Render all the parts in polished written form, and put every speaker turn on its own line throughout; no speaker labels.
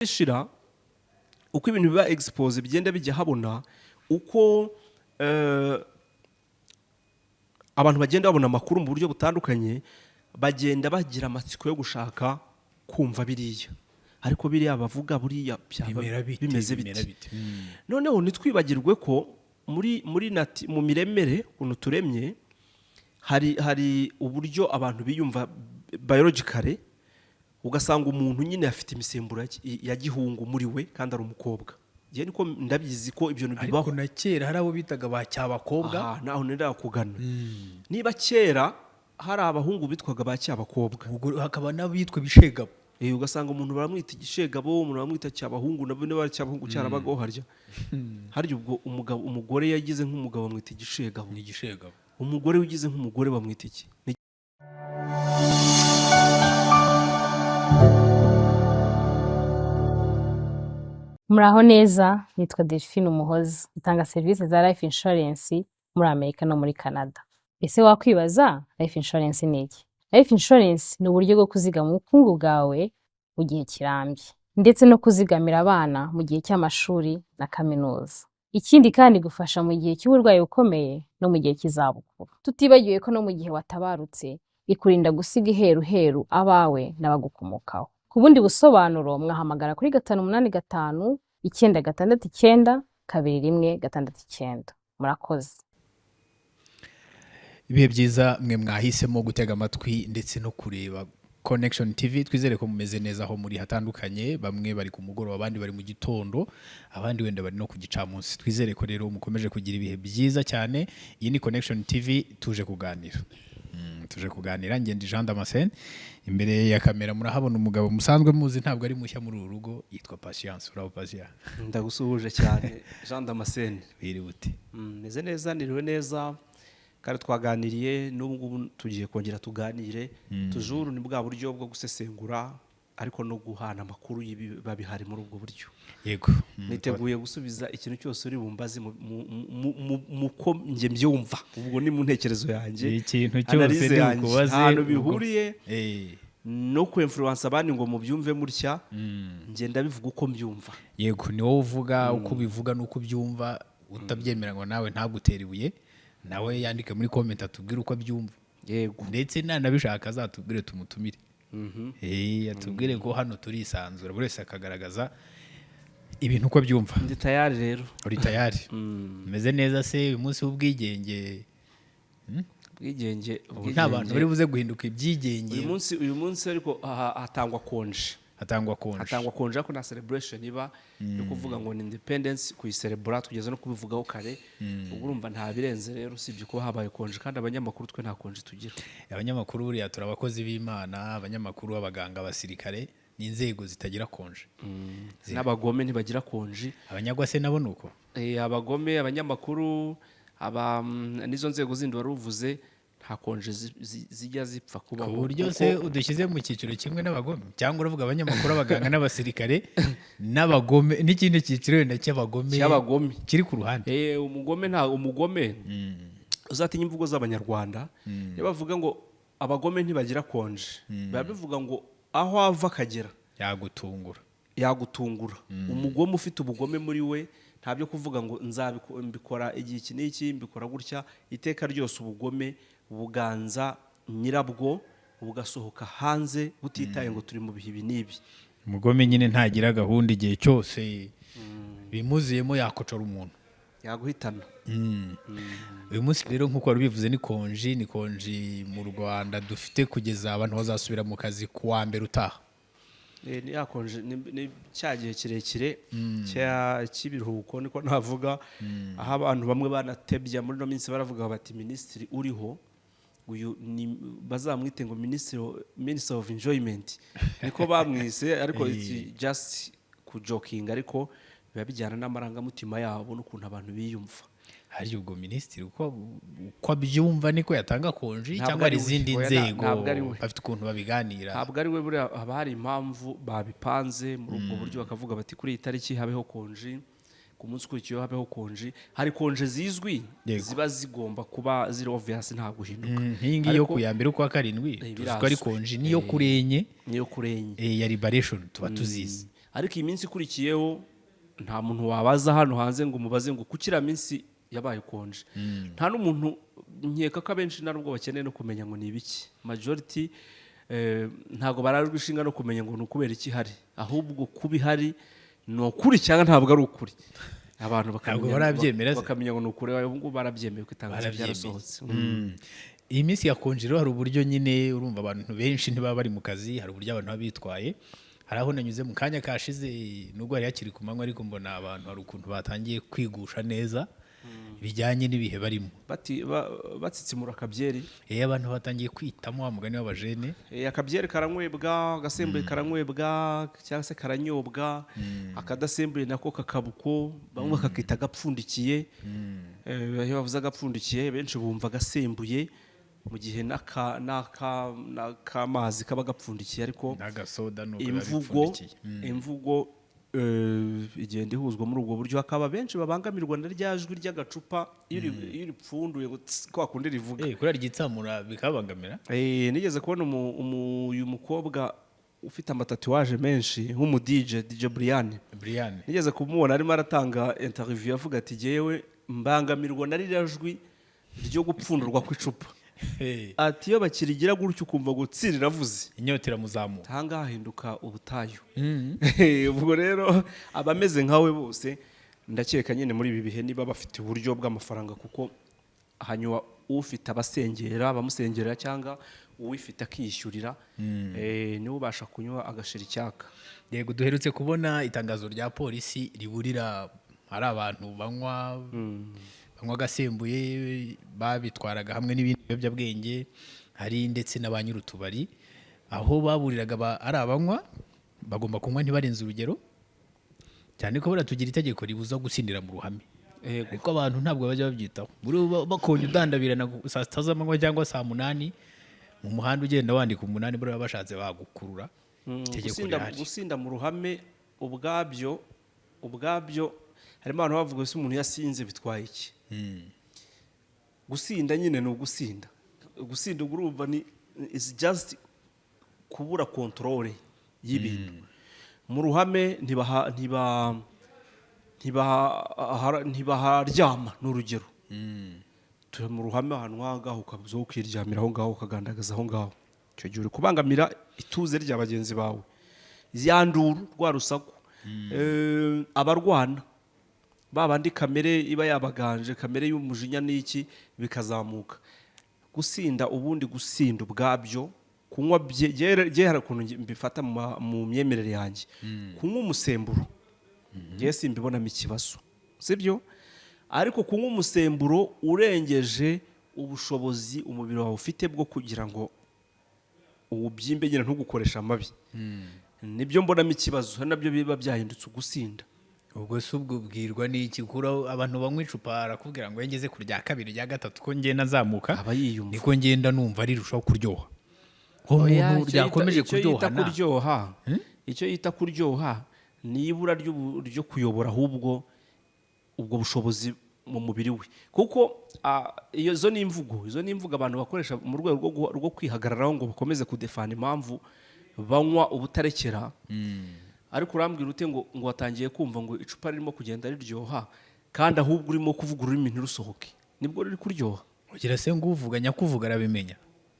ishira uko ibintu biba expose bigenda bijya habona uko abantu bagenda babona amakuru mu buryo butandukanye bagenda bagira amatsiko yo gushaka kumva biriya ariko biriya bavuga buriya bimeze biti noneho nitwibagirwe ko muri mu miremere ukuntu turemye hari uburyo abantu biyumva biologically ugasanga umuntu nyine afite imisemburo ya gihungu muri we kandi ari umukobwa je niko ndabizi ko ibyo bibaho
ariko na kera hari abo bitaga ba cyabakobwa
naho nenda kugana niba kera hari abahungu bitwaga ba cyabakobwa
hakaba nabitwa bishegabo
ugasanga umuntu baramwita igishegabo umuntu baramwita cyabahungu nabone bari cyabahungu cyarabagaho harya ubwo umugore yagize nk'umugabo bamwita igishegabo umugore wigize nk'umugore bamwita iki
Muraho neza, nitwa Delphine Umuhoza, itanga serivisi za life insurance muri Amerika no muri Canada. Ese wakwibaza life insurance ni iki? Life insurance ni uburyo bwo kuzigama ubukungu bwawe mu gihe kirambye, ndetse no kuzigamira abana mu gihe cy'amashuri na kaminuza. Ikindi kandi gufasha mu gihe cy'uburwayi bukomeye no mu gihe cy'izabukuru. Tutibagiwe ko no mu gihe watabarutse bikurinda gusiga iheruheru abawe n'abagukomokaho. Ku bundi busobanuro mwahamagara kuri 585 969 2169. Murakoze.
Ibihe byiza mwe mwahisemo gutega amatwi ndetse no kureba Connection TV. Twizere ko mumeze neza aho muri hatandukanye, bamwe bari ku mugoroba abandi bari mu gitondo abandi wenda bari no ku gicamunsi. Twizere ko rero mukomeje kugira ibihe byiza cyane. Iyi ni Connection TV tuje kuganira ngende Jean Damascene. Imbere ya kamera murahabona umugabo musanzwe muzi ntabwo ari mushya muri uru rugo, yitwa Patience. Uraho Patience?
Ndagusuhuje cyane Jean Damascene.
Biri buti?
Meze neza, niriwe neza. Kandi twaganiriye n'ubu tugiye kongera tuganire. Tujuru ni bwa buryo bwo gusesengura ariko no guhana amakuru babihari muri ubwo buryo.
Yego.
Niteguye gusubiza ikintu cyose uri bumbazi muko nge mbyumva. Ubwo ni mu ntekerezo yanjye.
Ikintu cyose ni kubaze
hano bihuriye. No ku influence abandi ngo mubyumve mutya. Nge ndabivuga uko mbyumva.
Yego, ni wowe uvuga uko bivuga nuko byumva, utabyemera ngo nawe ntagutera ibuye. Nawe yandike muri comment atubwire uko byumva.
Yego.
Ndetse nanabishaka azatubwire tumutumire. Atubwire ko hano turisanzura buri wese akagaragaza ibintu uko byumva.
Ndi tayari rero.
Uri tayari? Meze neza se uyu munsi w'ubwigenge?
Ubwigenge
nta bantu bari buze guhinduka ibyigenge.
Uyu munsi ariko hatangwa konje.
Hatangwa
konje ako na celebration iba yo kuvuga ngo ni independence kuyicelebra tugeze no kubivugaho kare. Ubwo urumva nta birenze rero usibye ko habaye konje kandi abanyamakuru twe nta konje tugira.
Abanyamakuru buriya turabakozi b'Imana, abanyamakuru abaganga abasirikare ni inzego zitagira konje.
N'abagome ntibagira konje.
Abanyagwa se nabo nuko?
Abagome, abanyamakuru, nizo nzego zindi waruvuze nta konje zijya zipfa kuba.
Ku buryo se udushyize mu cyiciro kimwe n'abagome cyangwa uravuga abanyamakuru abaganga n'abasirikare n'abagome n'ikindi cyiciro wenda cy'abagome kiri ku ruhande? Umugome uzatinya imvugo z'abanyarwanda bavuga ngo abagome ntibagira konje. Babivuga ngo aho ava akagera yagutungura. Umugome ufite ubugome muri we ntabyo kuvuga ngo nzabikora igihe iki n'iki mbikora gutya. Iteka ryose ubugome buganza nyirabwo bugasohoka hanze butitaye ngo turi mu bihe n'ibi. Umugome nyine ntagira gahunda, igihe cyose bimuziyemo yakocora umuntu,
yaguhitana.
Uyu munsi rero nk'uko wari bivuze ni konji mu Rwanda dufite kugeza abantu bazasubira mu kazi ku wa mbere utaha.
Ni yakonje ni cyagihe kirekire cy'ibiruhuko niko navuga. Aho abantu bamwe banatebya muri no minsi baravuga bati ministry uriho uyu ni bazamwite ngo minister of enjoyment niko bamwise, ariko it's just kujokinga, ariko biba bijyana n'amarangamutima yabo n'ukuntu abantu biyumva.
Hari ubwo ministry uko abyumva niko yatanga konji cyangwa ari izindi nzego bafite ukuntu babiganira?
Ntabwo ari we, buriya haba hari impamvu babipanze muri ubwo buryo bakavuga bati kuri iyi tariki habeho konji, ku munsi ukurikiyeho habeho konji. Hari konje zizwi ziba zigomba kuba ziri obvious nta guhinduka.
Nk'iyi ngiyi yo ku ya mbere ukwa karindwi tuziko ari konji, niyo kurenye
ya liberation
tuba tuzizi. ariko iyi minsi ikurikiyeho nta muntu wabaza hano hanze ngo umubaze ngo kuki iriya minsi yabaye konje. Nta n'umuntu nkeka ko abenshi nta nubwo bakeneye no kumenya ngo ni ibiki. Majority ntabwo barajwe ishinga no kumenya ngo ni ukubera iki hari, ahubwo kuba ihari ni ukuri cyangwa ntabwo ari ukuri. Abantu bakamenya ngo ni ukuri, ubu barabyemeye ko itangazo ryarasohotse.
Iyi minsi ya konje rero hari uburyo nyine urumva abantu benshi ntibaba bari mu kazi, hari uburyo abantu baba bitwaye. Hari aho nanyuze mu kanya kashize nubwo yari yakiri ku manywa, ariko mbona abantu hari ukuntu batangiye kwigusha neza bijyanye n'ibihe barimo,
batsitsimura akabyeri.
Abantu batangiye kwitamo wa mugani w'abajene.
Akabyeri karanywebwa, agasembuye karanywebwa cyangwa se karanyobwa, akadasembuye nako kakabuko, bamwe bakakita agapfundikiye. Iyo bavuze agapfundikiye benshi bumva agasembuye, mu gihe n'akamazi kaba gapfundikiye, ariko imvugo igenda ihuzwa muri ubwo buryo. Hakaba benshi babangamirwa na rya jwi ry'agacupa iyo ripfunduye kwa kundi rivuga,
kuri ryitsamura bikabangamira.
Nigeze kubona uyu mukobwa ufite amatatuwaje menshi nk'umu DJ Brian. Nigeze kumubona arimo aratanga interview avuga ati jewe mbangamirwa na rya jwi ryo gupfundurwa kw'icupa. Ati iyo bakirigira gutyo ukumva gutsira iravuze,
inyota iramuzamuka,
ahangaha hahinduka ubutayu. Ubwo rero abameze nkawe bose ndakeka nyine muri ibi bihe niba bafite uburyo bw'amafaranga, kuko hanyuma ufite abamusengera cyangwa uwifite akiyishyurira, niwe ubasha kunywa agashira icyaka.
Yego, duherutse kubona itangazo rya polisi riburira hari abantu banywa agasembuye babitwaraga hamwe n'ibindi biyobyabwenge, hari ndetse na ba nyir'utubari, aho baburiraga ari abanywa bagomba kunywa ntibarenze urugero, cyane ko baratugira itegeko ribuza gusindira mu ruhame. Ariko abantu ntabwo bajya babyitaho, bakonye udandabirana saa 6 z'amanywa cyangwa saa 8 mu muhanda ugenda wandika 8, bari bashatse bagukurura.
Gusinda mu ruhame ubwabyo harimo abantu bavuga ko umuntu yasinze bitwaye iki. Gusinda nyine ni ugusinda. Gusinda urumva ni is just kubura control y'ibintu. Mu ruhame ntibaharyama n'urugero. Turi mu ruhame ahantu ngaho ukabuza ukiryamira aho ngaho ukagandagaza aho ngaho. Icyo gihe uri kubangamira ituze rya bagenzi bawe. Ziyanduru rwa rusaku. Abarwana babandi kamere iba yabaganje, kamere y'umujinya n'iki bikazamuka. Gusinda ubundi gusinda ubwabyo, kunywa byera ukuntu mbifata mu myemerere yanjye. Kunywa umusemburo yesi mbibonamo ikibazo, sibyo? Ariko kunywa umusemburo urengeje ubushobozi umubiri wawe ufite bwo kugira ngo ububyimbe nyine ntugukoresha amabi, nibyo mbonamo ikibazo. Hari nabyo biba byahindutse ugusinda.
Ubwo se ubwo bwirwa n'iki? Kuraho abantu banywa icupa arakubwira ngo ngeze ku rya 2 rya 3 ko ngenda nzamuka, niko ngenda numva rirushaho kuryoha. Umuntu ryakomeje kuryoha, icyo yita kuryoha ni ibura ryo kuyobora ahubwo ubwo bushobozi mu mubiri we, kuko izo ni imvugo abantu bakoresha mu rwego rwo kwihagararaho ngo bakomeze kudefana impamvu banywa ubutarekera. Ariko urambwira ute ngo watangiye kumva ngo icupa ririmo kugenda riryoha kandi ahubwo urimo kuvuga ururimi ntirusohoke, nibwo riri kuryoha. Ugira se ngo uvuga nyakuvuga arabimenya,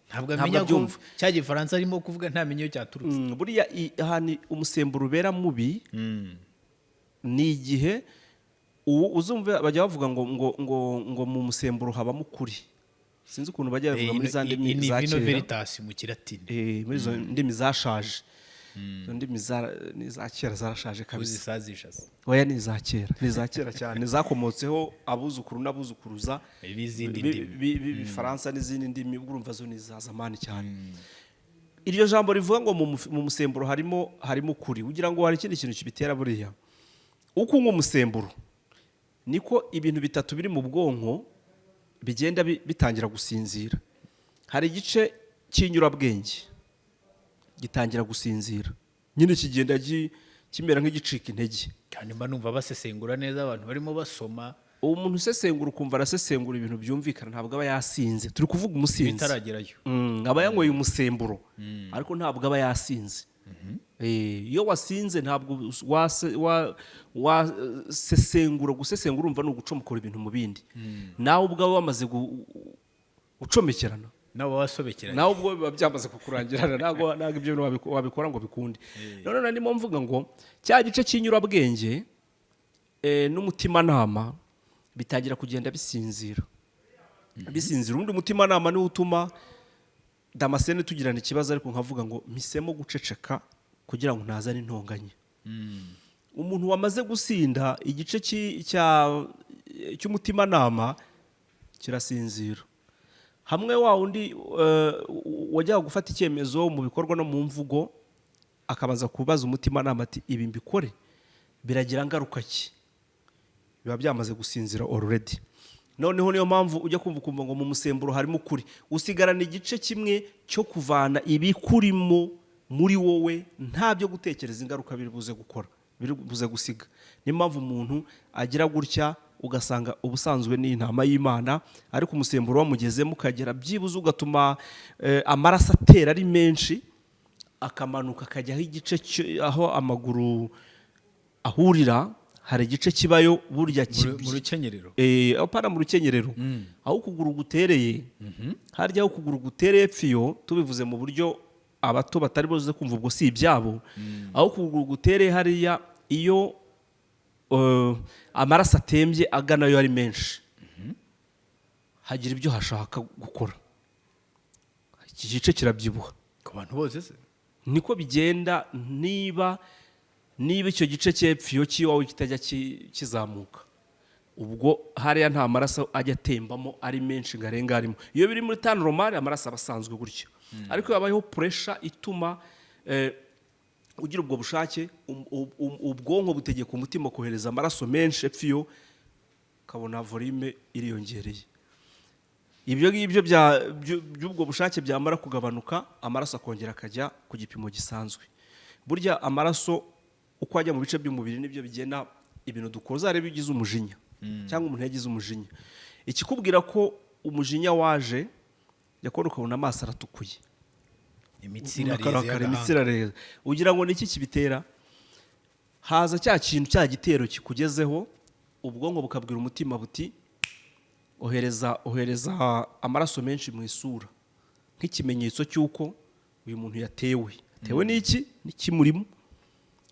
ntabwo amenya ko cya Gifaransa arimo kuvuga ntamenye iyo cyaturutse.
Buriya ahani umusemburo ubera mubi ni igihe uzumva bajya bavuga ngo mu musemburo habamo ukuri. Sinzi ukuntu bajya bavuga muri za ndimi za
kera, veritas mu Kilatini,
muri zo ndimi zashaje. Ndimi za kera zarashaje kabisa. Oya ni za kera cyane, zakomotseho abuzukuru n'abuzukuruza b'Ifaransa n'izindi ndimi, urumva zo ni za zamani cyane. Iryo jambo rivuga ngo mu musemburo harimo ukuri, ugira ngo hari ikindi kintu kibitera. Buriya uko unywa umusemburo niko ibintu bitatu biri mu bwonko bigenda bitangira gusinzira. Hari igice cy'inyurabwenge gitangira gusinzira, nyine kigenda kimera nk'igicika intege.
Kandi mba numva basesengura neza abantu barimo basoma.
Uwo muntu usesengura ukumva arasesengura ibintu byumvikana, ntabwo aba yasinze. Turi kuvuga umusinzi
bitaragerayo,
aba yanyweye umusemburo ariko ntabwo aba yasinze. iyo wasinze ntabwo wasesengura. Gusesengura urumva ni ugucomokora ibintu mu bindi, nawe ubwawe wamaze gucomekerana,
nawe wasobekeranye,
nawe ubwo biba byamaze kukurangirana. ntabwo ibyo wabikora ngo bikunde. none ndimo mvuga ngo cya gice cy'inyurabwenge n'umutimanama bitangira kugenda bisinzira. Ubundi umutimanama niwo utuma Damascene tugirana ikibazo, ariko nkavuga ngo mpisemo guceceka kugira ngo ntazane intonganya. Umuntu wamaze gusinda igice cy'umutimanama kirasinzira. Hamwe wa undi wajyaga gufata icyemezo mu bikorwa no mu mvugo, akabaza kubaza umutimanama ati ibi mbikore biragira ngaruka ki, biba byamaze gusinzira already. Noneho niyo mpamvu ujya kumva ngo mu musemburo harimo ukuri, usigarana igice kimwe cyo kuvana ibikurimo muri wowe, nta byo gutekereza ingaruka biri buze gukora, biri buze gusiga. Niyo mpamvu umuntu agira gutya ugasanga ubusanzwe ni intama y'Imana, ariko umusemburo wamugezemo ukagera byibuze ugatuma amaraso atera ari menshi, akamanuka akajyaho igice aho amaguru ahurira, hari igice kibayo burya
mu rukenyerero,
apana mu rukenyerero, aho ukuguru gutereye, harya aho ukuguru gutereye pfiyo, tubivuze mu buryo abato batari buze kumva, ubwo si ibyabo. Aho ukuguru gutereye hariya, iyo amaraso atembye aganayo ari menshi, hagira ibyo hashaka gukora, iki gice kirabyibuha.
ku bantu bose se
niko bigenda. Niba icyo gice cy'epfo cy'iwawe kitajya kizamuka, ubwo hariya nta maraso ajya atembamo ari menshi ngo arenga arimo. Iyo biri muri tanu romari amaraso aba asanzwe gutyo, ariko iyo habayeho puresha ituma ugira ubwo bushake, ubwonko butegeka umutima kohereza amaraso menshi epfo, ukabona volume iriyongereye. Ibyo ngibyo by'ubwo bushake byamara kugabanuka, amaraso akongera akajya ku gipimo gisanzwe. Burya amaraso uko ajya mu bice by'umubiri nibyo bigena ibintu dukora. Uzarebe iyo ugize umujinya cyangwa umuntu yagize umujinya, ikikubwira ko umujinya waje, yakora ukabona amaso aratukuye,
imitsi irareza,
ugira ngo ni iki kibitera? Haza cya kintu, cya gitero kikugezeho, ubwonko bukabwira umutima buti ohereza amaraso menshi mu isura, nk'ikimenyetso cy'uko uyu muntu yatewe n'iki n'ikimurimo.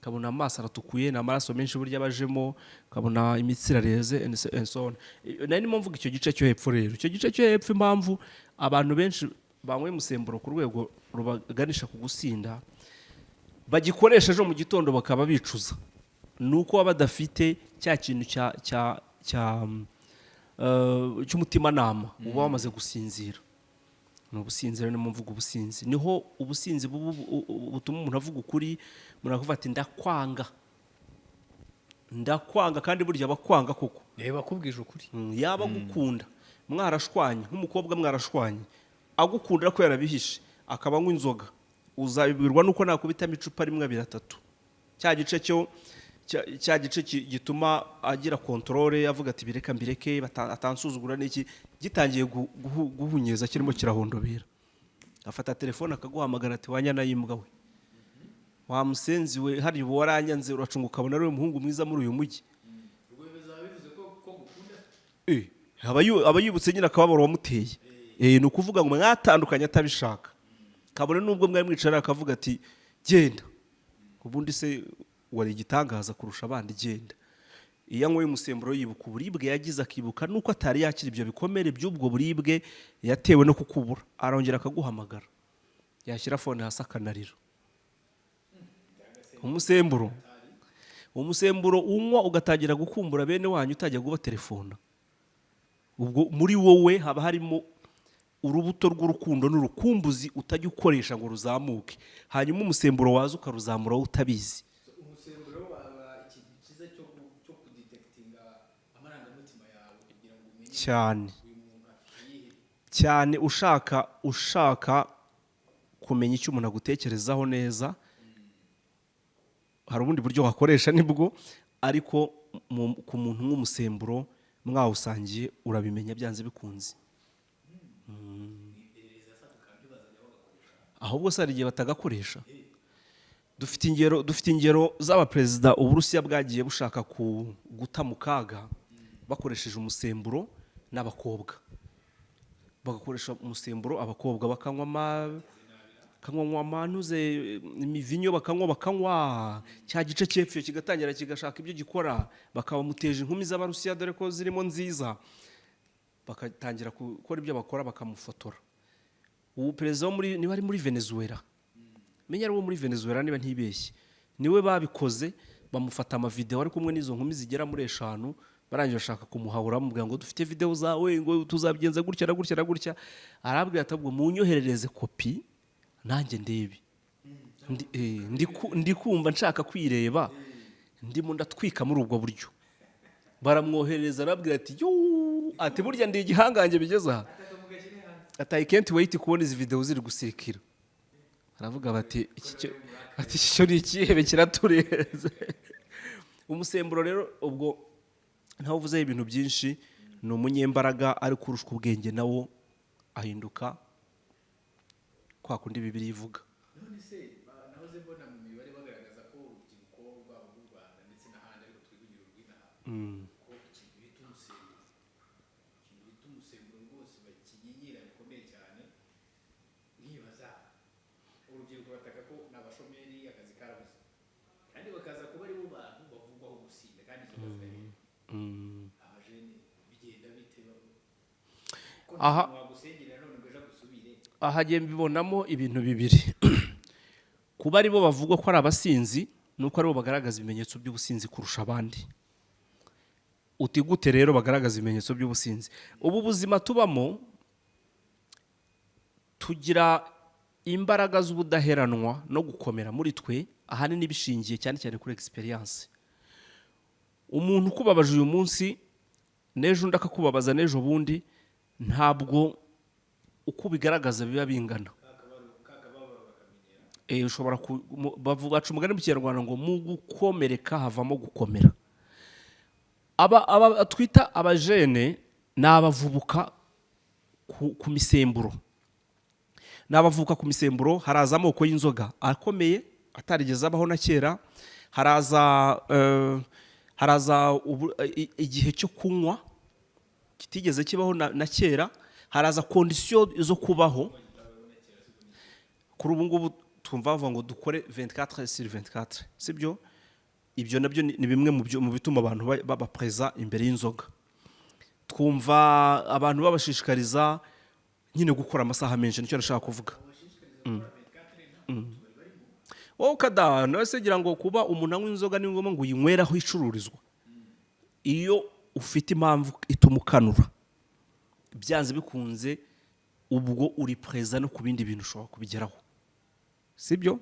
Kabona amaso aratukuye, n'amaraso menshi burya bajemo, kabona imitsi irareze and so on. Nari ndimo mvuga icyo gice cyo hepfo rero. Icyo gice cyo hepfo, impamvu abantu benshi banywe musemburo ku rwego rubaganisha ku gusinda, bagikoresha ejo mu gitondo bakaba bicuza, nuko baba badafite cya kintu cy'umutimanama, uba wamaze gusinzira. Ni ubusinzi rero, niyo mvuga ubusinzi. Niho ubusinzi butuma umuntu avuga ukuri, umuntu akavuga ati ndakwanga, kandi burya abakwanga koko
bakubwije ukuri.
Yaba agukunda, mwarashwanye nk'umukobwa, mwarashwanye, agukunda ko yarabihishe, akaba anywa inzoga, uzabibwirwa nuko nakubitamo icupa rimwe abiri atatu. Cya gice gituma agira kontrole, avuga ati bireka mbireke, atansuzugura n'iki, gitangiye guhunyeza, kirimo kirahondobera, afata telefone akaguhamagara ati wanyana yimbwa we, wa musenzi we, hari ubu waranyanze, uracunga ukabona ari umuhungu mwiza muri uyu mujyi. Aba yibutse nyine akababaro wamuteye. Ni ukuvuga ngo mwatandukanye atabishaka, kabone n'ubwo mwari mwicara akavuga ati genda, ubundi se wari igitangaza kurusha abandi, genda. Iyo anyweye umusemburo yibuka uburibwe yagize, akibuka nuko atari yakira ibyo bikomere by'ubwo buribwe yatewe no kukubura, arongera akaguhamagara, yashyira fone hasi akanarira. Umusemburo unywa ugatangira gukumbura bene wanyu, utajya guba telefona, ubwo muri wowe haba harimo urubuto rw'urukundo n'urukumbuzi utajya ukoresha ngo ruzamuke, hanyuma umusemburo waza ukaruzamura wowe utabizi.
Umusemburo waba ikiza cyo kudetekitinga amarangamutima yawe, kugira ngo umenye
cyane ushaka kumenya icyo umuntu agutekerezaho neza. Hari ubundi buryo wakoresha nibwo, ariko ku muntu nk'umusemburo mwawusangiye urabimenya byanze bikunze. Ahubwo se hari igihe batagakoresha, dufite ingero z'abaperezida uburusiya bwagiye bushaka guta mu kaga bakoresheje umusemburo n'abakobwa, bagakoresha umusemburo abakobwa bakanywa amanuze imivinyo, bakanywa cya gice cy'epfo kigatangira kigashaka ibyo gikora, bakabamuteje inkumi z'abarusiya dore ko zirimo nziza, bakatangira gukora ibyo bakora bakamufotora. Ubu perezida niba ari muri Venezuela, menya ari wo muri Venezuela niba ntibeshye, niwe babikoze, bamufata amavideo ari kumwe n'izo nkumi zigera muri 5, barangije bashaka kumuhabura bamubwira ngo dufite video zawe ngo tuzabigenza gutya na gutya na gutya, arabwira ati ubwo munyoherereze kopi nanjye ndebe, ndi kumva nshaka kwireba, ndimo ndatwika muri ubwo buryo. Baramwohereza arabwira ati ati burya ndi igihangange bigeza ati I can't wait kubona izi video ziri gusirikira. Aravuga bati iki cyo ni ikihebe kiratureze. Umusemburo rero ubwo ntaho uvuze ibintu byinshi, ni umunyembaraga ari kurushwa ubwenge nawo ahinduka kwa kundi Bibiliya ivuga.
None se nahoze mbona mu mibare bagaragaza ko urubyiruko rwabo rw'u Rwanda ndetse n'ahandi ariko twivugira urw'inaha ko ikintu bita umusemburo rwose bakinyinyira bikomeye cyane. Nkibaza urubyiruko bataka ko n'abashomeri akazi karabuze, kandi bakaza kuba ari bo bantu bavugwaho gusinda kandi izo kazi abajene bigenda bite wagusengera none ngo ejo gusubire.
Aha ngiye mbibonamo ibintu bibiri. Kuba ari bo bavugwa ko ari abasinzi nuko ari bo bagaragaza ibimenyetso by'ubusinzi kurusha abandi. Uti gute rero bagaragaza ibimenyetso by'ubusinzi? Ubu buzima tubamo tugira imbaraga z'ubudaheranwa no gukomera muri twe, ahanini bishingiye cyane cyane kuri experience. Umuntu ukubabaje uyu munsi n'ejo undi akakubabaza n'ejo bundi, ntabwo uko bigaragaza biba bingana. Ushobora baca umugani mu Kinyarwanda ngo mu gukomereka havamo gukomera. Aba twita abajene ni abavubuka ku misemburo. N'abavuka ku misemburo, haraza amoko y'inzoga akomeye atarigeze abaho na kera, haraza igihe cyo kunywa kitigeze kibaho na kera, haraza condition zo kubaho. Kuri ubu ngubu tumva bavuga ngo dukore 24/24, sibyo? Ibyo nabyo ni bimwe mu bituma abantu baba preza imbere y'inzoga. Twumva abantu babashishikariza nyine gukora amasaha menshi, nicyo nashaka kuvuga. Kada nose gira ngo kuba umuntu anywa inzoga ni ngombwa ngo uyinyweraho icururizwa. Iyo ufite impamvu ituma ukanura, byanze bikunze ubwo uri preza no ku bindi bintu ushobora kubigeraho, sibyo?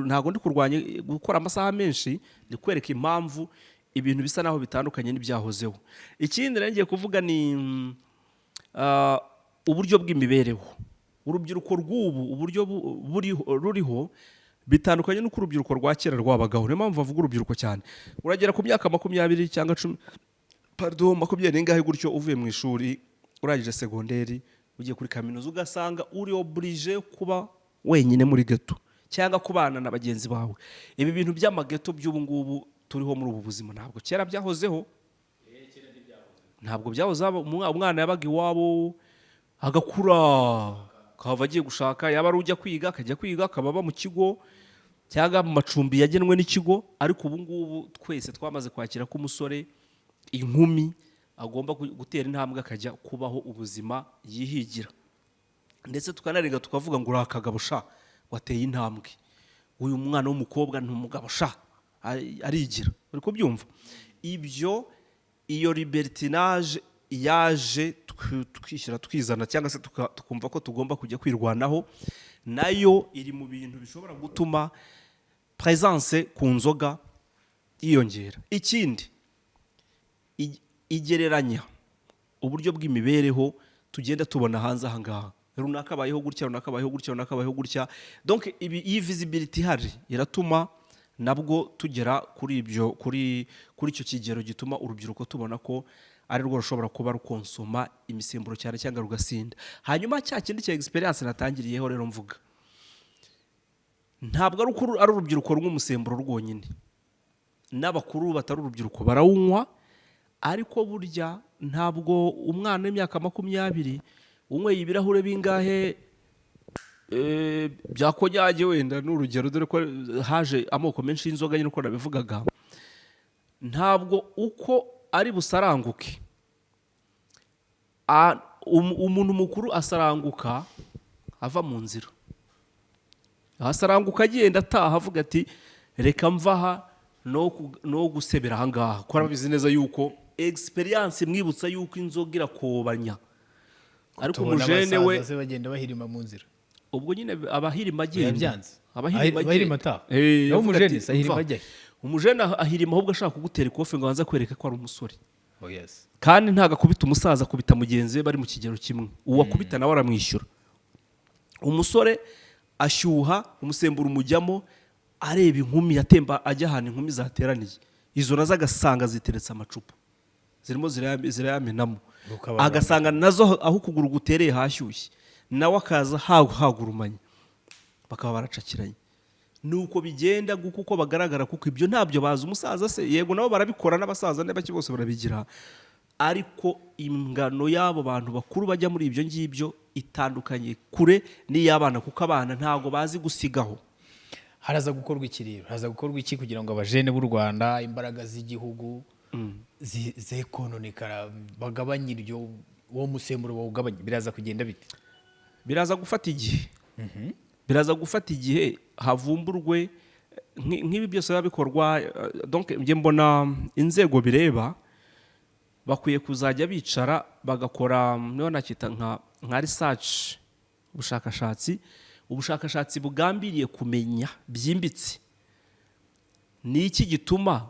Ntago ndi kurwanya gukora amasaha menshi, ndi kwereka impamvu ibintu bisa naho bitandukanye n'ibyahozeho. Ikindi ngiye kuvuga ni uburyo bw'imibereho. Urubyiruko rw'ubu uburyo ruriho bitandukanye n'uko urubyiruko rwa kera rwabagaho. Niyo mpamvu bavuga urubyiruko cyane. Uragera ku myaka 20 cyangwa 20 n'ingahe gutyo, uvuye mu ishuri urangije segonderi ugiye kuri kaminuza, ugasanga uri oblige kuba wenyine muri ghetto cyangwa kubana na bagenzi bawe. Ibi bintu by'amageto by'ubu ngubu turiho muri ubu buzima ntabwo kera byahozeho. Ntabwo byahoze. Umwana yabaga iwabo agakura, akava agiye gushaka, yaba ari ujya kwiga akajya kwiga, akababa mu kigo cyangwa mu macumbi yagenwe n'ikigo. Ariko ubu ngubu twese twamaze kwakira ko umusore, inkumi agomba gutera intambwe akajya kubaho ubuzima yihigira, ndetse tukanarenga tukavuga ngo urakagabo sha wateye intambwe, uyu mwana w'umukobwa ni umugabo sha arigira. Uri kubyumva? Iyo libertinage yaje twishyira twizana cyangwa se tukumva ko tugomba kujya kwirwanaho, nayo iri mu bintu bishobora gutuma presence ku nzoga yiyongera. Ikindi, igereranya uburyo bw'imibereho tugenda tubona hanze aha ngaha. Runaka abayeho gutya, runaka abayeho gutya, runaka abayeho gutya. Donc iyi visibility ihari iratuma nabwo tugera kuri icyo kigero gituma urubyiruko tubona ko ari rwo rushobora kuba rukonsoma imisemburo cyane cyangwa rugasinda. Hanyuma cya kindi cya experience natangiriyeho rero mvuga, ntabwo ari urubyiruko rw'umusemburo rwonyine, n'abakuru batari urubyiruko barawunywa, ariko burya ntabwo umwana w'imyaka 20 unyweye ibirahure bingahe byakonyage, wenda n'urugero, dore ko haje amoko menshi y'inzoga nyine uko nabivugaga, ntabwo uko ari busaranguke. Umuntu mukuru asaranguka ava mu nzira, asaranguka agenda ataha avuga ati reka mvaha no gusebera ahangaha, ko arabizi neza yuko experience mwibutsa yuko inzoga irakobanya. Ariko umujene we
bagenda bahirima mu nzira,
ubwo nyine abahirima agenda
abahirima ta no umujene sahirima ajya,
umujene ahirima ahubwo ashaka kugutera ikofe ngo abanze kwereka ko ari umusore.
Oh yes.
Kandi ntago akubita umusaza, akubita mugenzi we bari mu kigero kimwe, uwakubita nawe aramwishyura. Umusore ashyuha, umusemburo umujyamo, areba inkumi yatemba ajya ahantu inkumi zateraniye, izo nazo agasanga ziteretse amacupa zirimo zirayamenamo, agasanga nazo aho ukuguru gutereye hashyushye, nawe akaza hagurumanye, bakaba baracakiranye. Nuko bigenda kuko bagaragara, kuko ibyo ntabyo bazi. Umusaza se yego nabo barabikora, n'abasaza n'abaki bose barabigira, ariko ingano y'abo bantu bakuru bajya muri ibyo ngibyo itandukanye kure n'iy'abana, kuko abana ntago bazi gusigaho.
Haraza gukorwa iki rero? Haraza gukorwa iki kugira ngo abajene b'u Rwanda, imbaraga z'igihugu zekononekara, bagabanye iryo uwo musemburo bawugabanye? Biraza kugenda bite?
Biraza gufata igihe. Biraza gufata igihe havumburwe nk'ibi byose bikorwa. Donc njye mbona inzego bireba bakwiye kuzajya bicara bagakora niyo nakita nka research, ubushakashatsi bugambiriye kumenya byimbitse ni iki gituma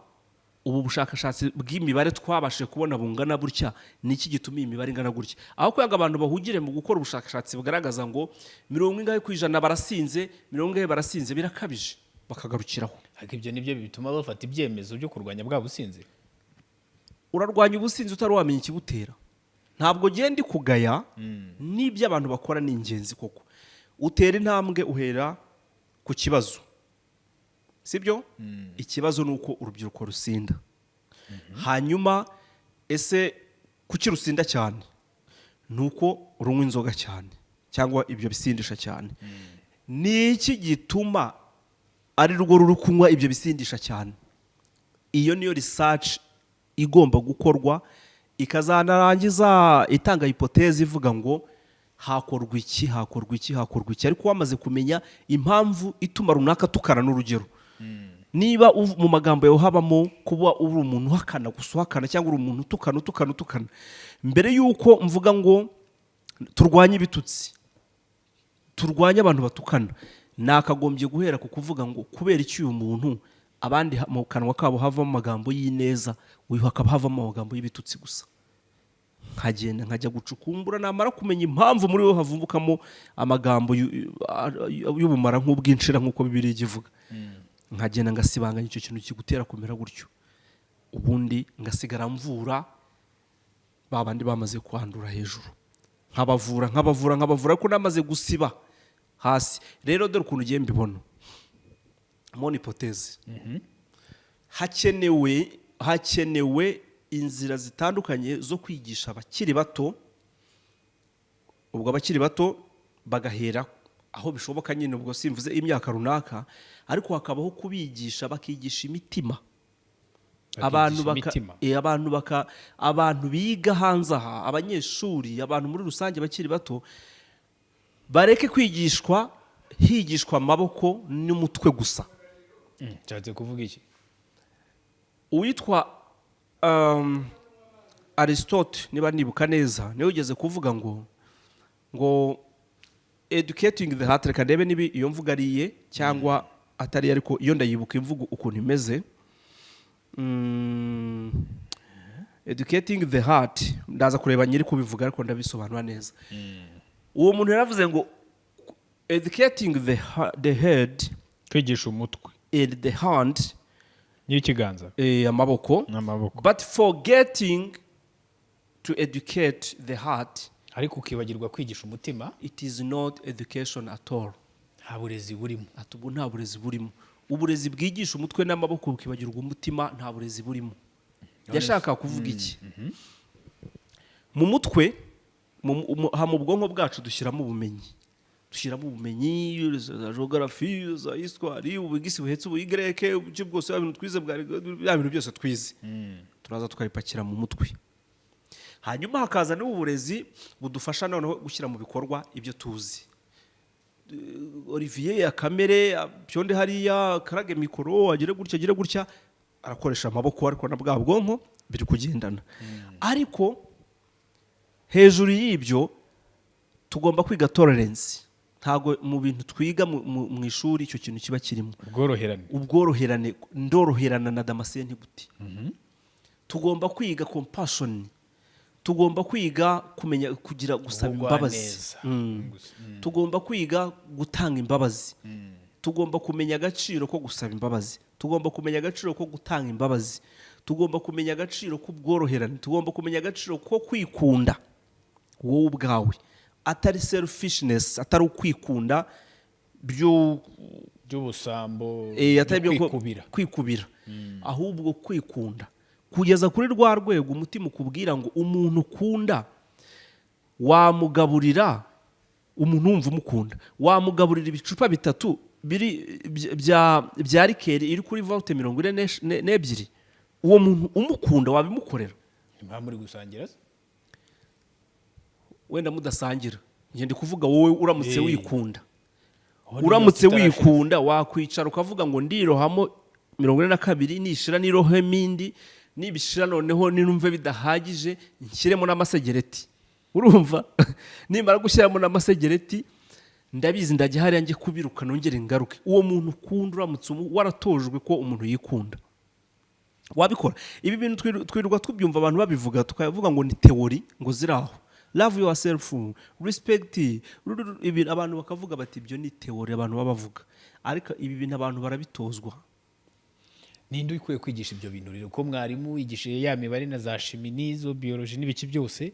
ubu bushakashatsi bw'imibare twabashije kubona bungana burya, ni iki gituma iyi mibare ingana gutya, aho kwanga abantu bahugire mu gukora ubushakashatsi bugaragaza ngo 90% barasinze, 90% barasinze, birakabije, bakagarukiraho.
Ariko ibyo nibyo bituma bafata ibyemezo byo kurwanya bwa businzi.
Urarwanya ubusinzi utari wamenya ikibutera. Ntabwo genda kugaya n'ibyo abantu bakora ni ingenzi koko. Utera intambwe uhera ku kibazo, sibyo? Ikibazo nuko urubyiruko rusinda. Hanyuma ese kuki rusinda cyane? Nuko runywa inzoga cyane cyangwa ibyo bisindisha cyane. Ni iki gituma ari rwo ruri kunywa ibyo bisindisha cyane? Iyo niyo research igomba gukorwa, ikazanarangiza itanga hypothèse ivuga ngo hakorwa iki. Ariko wamaze kumenya impamvu ituma runaka tukana n'urugero, niba mu magambo yawe habamo kuba uri umuntu uhakana gusa uhakana, cyangwa uri umuntu utukana, mbere yuko mvuga ngo turwanye ibitutsi, turwanye abantu batukana, nakagombye guhera ku kuvuga ngo kubera iki uyu muntu abandi mu kanwa kabo havamo amagambo y'ineza, uyu hakaba havamo amagambo y'ibitutsi gusa. Nkagenda nkajya gucukumbura, namara kumenya impamvu muri wo havumbukamo amagambo y'ubumara nk'ubwinshira nk'uko Bibiliya ivuga, nkagenda ngasibanganya icyo kintu kigutera kumera gutyo, ubundi ngasigara mvura babandi bamaze kwandura hejuru, nkabavura ariko namaze gusiba hasi. Rero dore ukuntu ugiye mbibona, mon hypothèse, hakenewe inzira zitandukanye zo kwigisha abakiri bato. Ubwo abakiri bato bagahera aho bishoboka nyine, ubwo simvuze imyaka runaka, ariko hakabaho kubigisha, bakigisha imitima. Abantu biga hanze aha, abanyeshuri, abantu muri rusange bakiri bato, bareke kwigishwa higishwa amaboko n'umutwe gusa.
Nshatse kuvuga iki?
Uwitwa Aristote, niba nibuka neza, niwe ugeze kuvuga ngo educating the heart. Reka ndebe niba iyo mvuga ariye cyangwa atari, ariko iyo ndayibuka imvugo ukuntu imeze. Educating the heart, ndaza kureba nyiri kubivuga ariko ndabisobanura neza. Uwo muntu yaravuze ngo educating the head,
kwigisha umutwe,
and the hand,
n'ikiganza,
amaboko, but forgetting to educate the heart,
ariko ukibagirwa kwigisha umutima,
it is not education at all.
nta burezi burimo.
ati ubwo nta burezi burimo. Uburezi bwigisha umutwe n'amaboko bukibagirwa umutima, nta burezi burimo. Yashaka kuvuga iki? Mu mutwe mu bwonko bwacu dushyiramo ubumenyi, za geography, za histoire, ubugisi buhetse ubuyigireke, ubuce bwose ibintu twize bya bintu byose twize, turaza tukabipakira mu mutwe. Hanyuma hakaza n'uburezi budufasha noneho gushyira mu bikorwa ibyo tuzi. Olivier ya kamere byonde hariya karage mikoro agire gutya arakoresha amaboko, ariko na bwa bwonko biri kugendana. Ariko hejuru y'ibyo tugomba kwiga tolerance. Ntago mu bintu twiga mu ishuri icyo kintu kiba kirimo ubworoherane, ndoroherana na Damascene gute. Tugomba kwiga compassion, tugomba kwiga kumenya kugira gusaba imbabazi, tugomba kwiga gutanga imbabazi, tugomba kumenya agaciro ko gusaba imbabazi, tugomba kumenya agaciro ko gutanga imbabazi, tugomba kumenya agaciro k'ubworoherane, tugomba kumenya agaciro ko kwikunda wowe ubwawe, atari selfishness, atari ukwikunda
by'ubusambo,
atari kwikubira, ahubwo kwikunda kugeza kuri rwa rwego umutima ukubwira ngo umuntu ukunda wamugaburira, umuntu wumva umukunda wamugaburira ibicupa 3 bya rikeri iri kuri volte 42, uwo muntu umukunda wabimukorera.
Impamvu muri gusangira
wenda mudasangira, ngende kuvuga wowe uramutse wikunda wakwicara ukavuga ngo ndirohamo 42 nishira nirohe mindi, nibishira noneho ninumve bidahagije nshyiremo n'amasegereti. Urumva nimara gushyiramo n'amasegereti ndabizi ndajya hari yanjye kubiruka nongere ngaruke. Uwo muntu ukunda uramutse waratojwe ko umuntu yikunda wabikora. Ibi bintu twirirwa tubyumva abantu babivuga, tukavuga ngo ni theory, ngo ziraho love yourself, respect, ibi abantu bakavuga bati ibyo ni theory abantu babavuga, ariko ibi bintu abantu barabitozwa.
Ninde ukwiye kwigisha ibyo bintu rero? Ko mwarimu yigishije ya mibare na za shimi n'izo biology n'ibiki byose,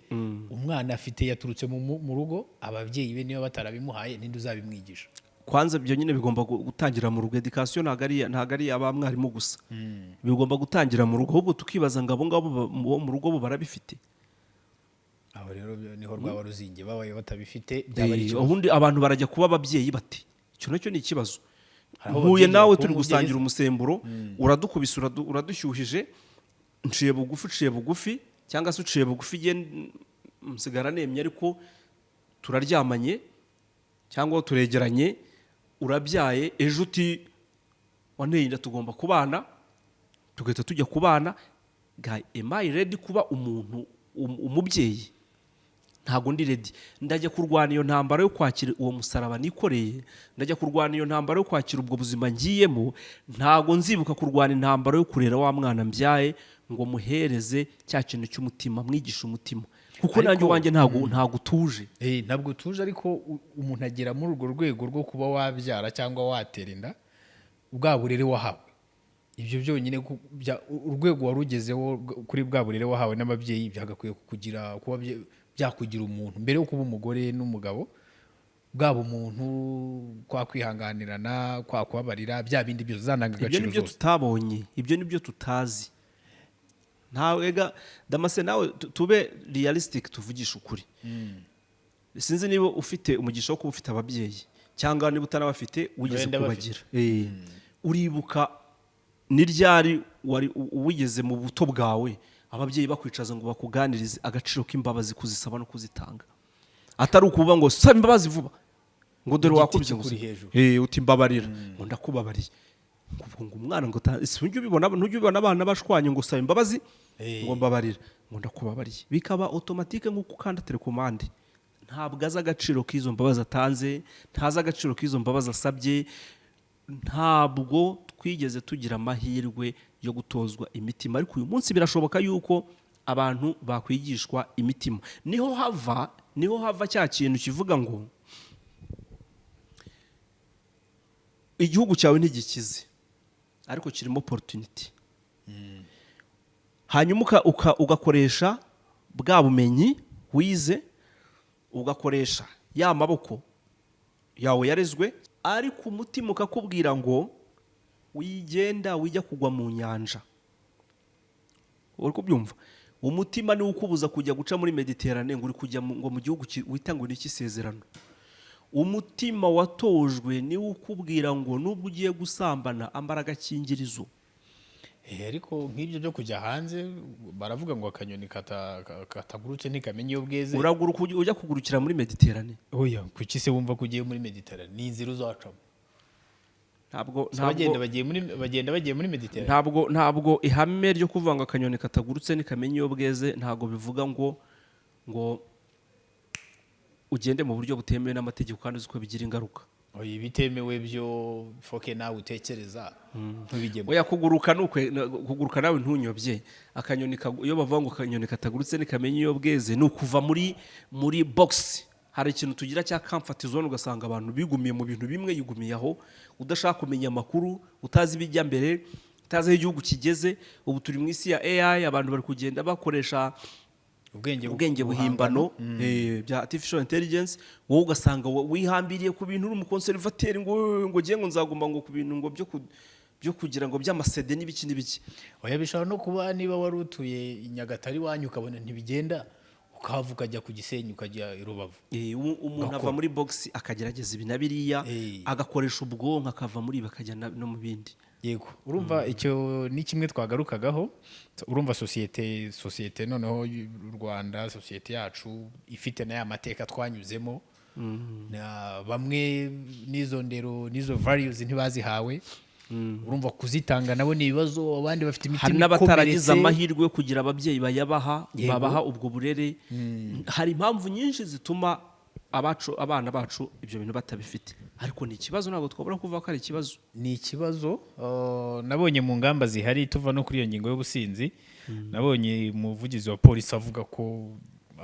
umwana afite yaturutse mu rugo, ababyeyi be niba batarabimuhaye, ninde uzabimwigisha?
Kwanza ibyo nyine bigomba gutangira mu rugo. Education ntago ari aba mwarimu gusa, bigomba gutangira mu rugo. Ahubwo tukibaza ngo abo ngabo mu rugo bo barabifite.
Aho rero niho rwaba ruzinge, babaye batabifite byaba ari cyo.
Ubundi abantu barajya kuba ababyeyi bati icyo nacyo ni ikibazo. Mpuye nawe turi gusangira umusemburo, uradukubise uradushyuhije, nciye bugufi cyangwa se uciye bugufi msigara nemye, ariko turaryamanye cyangwa turegeranye, urabyaye, ejo uti wanteye inda tugomba kubana, tugahita tujya kubana. Am I ready kuba umuntu umubyeyi? Ntago ndi ready. Ndajya kurwana iyo ntambara yo kwakira uwo musaraba nikoreye, ndajya kurwana iyo ntambara yo kwakira ubwo buzima ngiyemo. Ntago nzibuka kurwana intambara yo kurera wa mwana mbyaye ngo muhereze cya kintu cy'umutima, mwigisha umutima, kuko nanjye wanjye ntago utuje.
Ntabwo utuje, ariko umuntu agera muri urwo rwego rwo kuba wabyara cyangwa watera inda, bwa burere wahawe. Ibyo byonyine urwego warugezeho kuri bwa burere wahawe n'ababyeyi byagakwiye kuba byakugira umuntu mbere yo kuba umugore n'umugabo. Bwaba umuntu kwa kwihanganirana, kwa kubabarira, bya bindi byose zananga agaciro zose.
Ibyo nibyo tutabonye, ibyo nibyo tutazi. Ntawega Damascene, nawe tube realistic, tuvugisha ukuri. Sinzi niba ufite umugisha wo kuba ufite ababyeyi, cyangwa niba utanabafite wigeze kubagira. Uribuka ni ryari wigeze mu buto bwawe ababyeyi bakwicaza ngo bakuganirize agaciro k'imbabazi, kuzisaba no kuzitanga? Atari ukuvuga ngo saba imbabazi vuba, ngo dore wakubye gusa uti mbabarira, ngo ndakubabariye. Ngo umwana ngo ntujye ubibona abana bashwanye ngo saba imbabazi, ngo mbabarira, ngo ndakubabariye. Bikaba automatique nk'uko ukanda telecommande. Ntabwo azi agaciro k'izo mbabazi atanze, ntazi agaciro k'izo mbabazi asabye. Ntabwo twigeze tugira amahirwe yo gutozwa imitima, ariko uyu munsi birashoboka yuko abantu bakwigishwa imitima. Niho hava cya kintu kivuga ngo igihugu cyawe ntigikize, ariko kirimo opportunity. Hanyuma ugakoresha bwa bumenyi wize, ugakoresha ya maboko yawe yarezwe, ariko umutima ukakubwira ngo wigenda wijya kugwa mu nyanja. Uri kubyumva? Umutima ni ukubuza kujya guca muri Mediterane ngo uri kujya ngo mu gihugu wita ngo niki sezerano. Umutima watojwe ni ukubwira ngo nubwo ugiye gusambana ambara agakingirizo.
Ariko nk'ibyo byo kujya hanze baravuga ngo akanyoni katagurutse ntikamenya iyo bweze.
Uraguruka ujya kugurukira muri Mediterane.
Oya, kuki se wumva ko ugiye muri Mediterane? Ni inzira uzacamo.
Ntabwo
bagenda bagiye muri Mediterane.
Ntabwo ihame ryo kuvuga ngo akanyoni katagurutse ntikamenya iyo bweze ntabwo bivuga ngo ugende mu buryo butemewe n'amategeko kandi uzi ko bigira ingaruka.
Oya, bitemewe byo foke nawe utekereza ntubigemo.
Oya, kuguruka nawe ntunyobye. Akanyoni iyo bavuga ngo akanyoni katagurutse ntikamenya iyo bweze ni ukuva muri box. Hari ikintu tugira cya comfort zone ugasanga abantu bigumiye mu bintu bimwe, yigumiye aho udashaka kumenya amakuru, utazi ibijya mbere, utazi aho igihugu kigeze. Ubu turi mu isi ya AI, abantu bari kugenda bakoresha ubwenge buhimbano bya artificial intelligence. Wowe ugasanga wihambiriye ku bintu uri umukonservateri ngo ngiye ngo nzagomba ngo ku bintu ngo byo kugira ngo by'amasede n'ibiki n'ibiki.
Oya, bishobora no kuba niba wari utuye i Nyagatare wanyu ukabona ntibigenda ukava ukajya ku Gisenyi ukajya i Rubavu.
Umuntu ava muri box akagerageza ibi na biriya agakoresha ubwonko akava muri bakajya no mu bindi.
Yego, urumva icyo ni kimwe twagarukagaho. Urumva sosiyete noneho y'u Rwanda, sosiyete yacu ifite na ya mateka twanyuzemo, na bamwe n'izo ndero n'izo values ntibazihawe. Urumva kuzitanga nabo ni ibibazo, abandi bafite imitima
hari n'abataragize amahirwe yo kugira ababyeyi babaha ubwo burere. Hari impamvu nyinshi zituma abana bacu ibyo bintu batabifite, ariko ni ikibazo, ntabwo twabura kuvuga ko ari ikibazo.
Ni ikibazo. Nabonye mu ngamba zihari tuva no kuri iyo ngingo y'ubusinzi, nabonye umuvugizi wa polisi avuga ko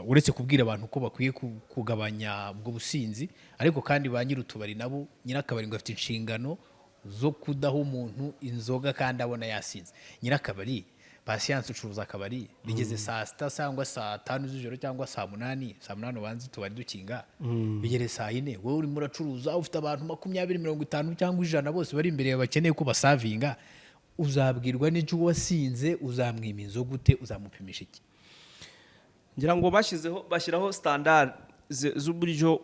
uretse kubwira abantu ko bakwiye kugabanya ubwo businzi, ariko kandi ba nyir'utubari nabo, nyirakabari ngo afite inshingano zo kudaha umuntu inzoga kandi abona yasinze. Nyirakabari Patience ucuruza akabari bigeze saa sita cyangwa saa 5 z'ijoro cyangwa saa 8 ubanze tubari dukinga, bigere saa 4 wowe urimo uracuruza ufite abantu 20 50 cyangwa 100 bose bari imbere bakeneye ko basavinga, uzabwirwa n'icyo wasinze, uzamwima inzoga gute, uzamupimisha iki?
Ngira ngo bashyiraho standard z'uburyo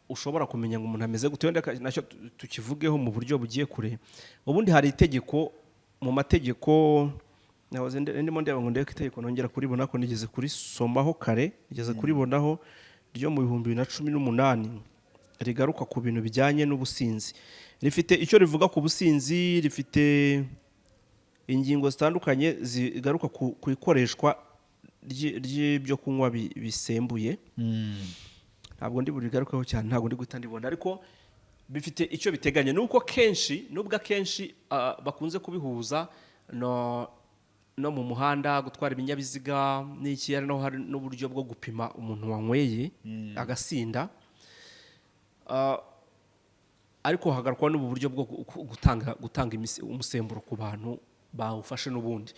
ushobora kumenya ngo umuntu ameze gute. Wenda nacyo tukivugeho mu buryo bugiye kure. Ubundi hari itegeko, mu mategeko nahoze ndimo ndeba ngo ndeke itegeko nongera kuribona ko nigeze kuri somaho kare, nigeze kuribonaho ryo mu 2018 rigaruka ku bintu bijyanye n'ubusinzi. Rifite icyo rivuga ku businzi, rifite ingingo zitandukanye zigaruka ku ikoreshwa ry'ibyo kunywa bisembuye. Ntabwo ndi burigarukaho cyane, ntabwo ndi guhita ndibona, ariko bifite icyo biteganya. Nuko nubwo akenshi bakunze kubihuza no mu muhanda gutwara ibinyabiziga n'iki, ari naho hari n'uburyo bwo gupima umuntu wanyweye agasinda, ariko hagarukwa n'ubu buryo bwo gutanga umusemburo ku bantu bawufashe n'ubundi.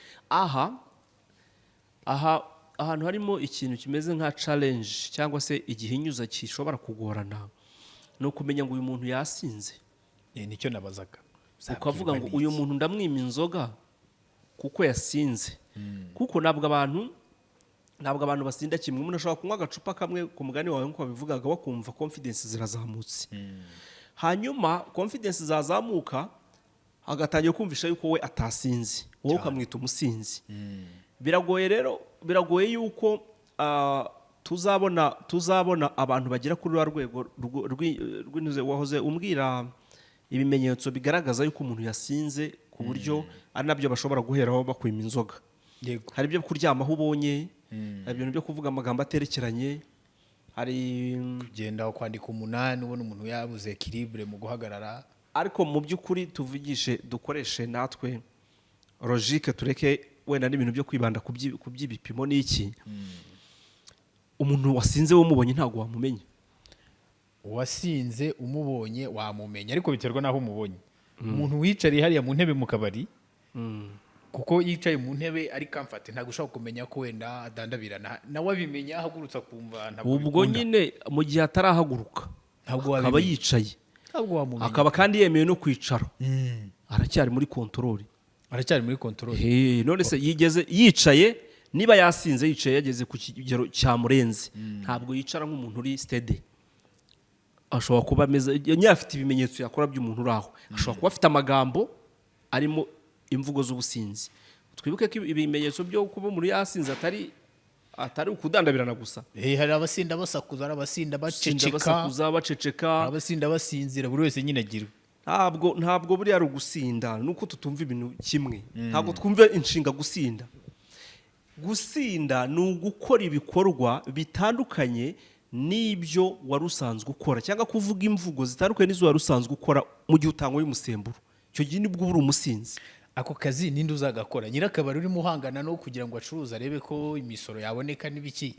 Ahantu harimo ikintu kimeze nka challenge cyangwa se igihinyuza gishobora kugorana no kumenya ngo uyu muntu yasinze.
Nicyo nabazaga,
ukavuga ngo uyu muntu ndamwima inzoga kuko yasinze. Kuko ntabwo abantu basinda kimwe. Umuntu ashobora kunywa agacupa kamwe ku mugani wawe nk'uko babivugaga, wakumva confidence zirazamutse, hanyuma confidence zazamuka agatangira kumvisha yuko we atasinze, wowe ukamwita umusinzi. Biragoye yuko tuzabona abantu bagera kuri rwa rwego rw'intuze wahoze umbwira ibimenyetso bigaragaza yuko umuntu yasinze, ku buryo ari nabyo bashobora guheraho bakwima inzoga. Hari ibyo kuryama aho ubonye, hari ibintu byo kuvuga amagambo aterekeranye, hari
kugenda kwandika umunani ubona umuntu yabuze equilibre mu guhagarara.
Ariko mu by'ukuri dukoreshe natwe logique, tureke wenda n'ibintu byo kwibanda ku by'ibipimo n'iki. Umuntu wasinze wo mubonye ntabwo wamumenya.
Wasinze umubonye wamumenya, ariko biterwa naho umubonye. Umuntu wicariye hariya mu ntebe mu kabari, kuko yicaye mu ntebe ari comfort, ntabwo ushobora kumenya ko wenda adandabirana, nawe abimenya ahagurutsa kumva ntabwo.
Ubwo nyine mu gihe atarahaguruka akaba yicaye, akaba kandi yemewe no kwicara aracyari muri kontorori
none
se yigeze yicaye niba yasinze yicaye yageze ku kigero cyamurenze ntabwo yicara nk'umuntu uri stede ashobora kuba ameze afite ibimenyetso yakora by'umuntu uri aho ashobora kuba afite amagambo arimo imvugo z'ubusinzi twibuke ko ibimenyetso byo kuba umuntu yasinze atari ukudandabirana gusa
hari abasinda basakuza hari abasinda baceceka abasinda basinzira buri wese nyine agira
ntabwo buriya ari ugusinda nuko tutumva ibintu kimwe ntabwo twumva inshinga gusinda ni ugukora ibikorwa bitandukanye n'ibyo wari usanzwe ukora cyangwa kuvuga imvugo zitandukanye n'izo wari usanzwe ukora mu gihe utanyweye umusemburo icyo gihe nibwo uba uri umusinzi
ako kazi ninde uzagakora nyirakabari urimo uhangana no kugira ngo acuruze arebe ko imisoro yaboneka n'ibiki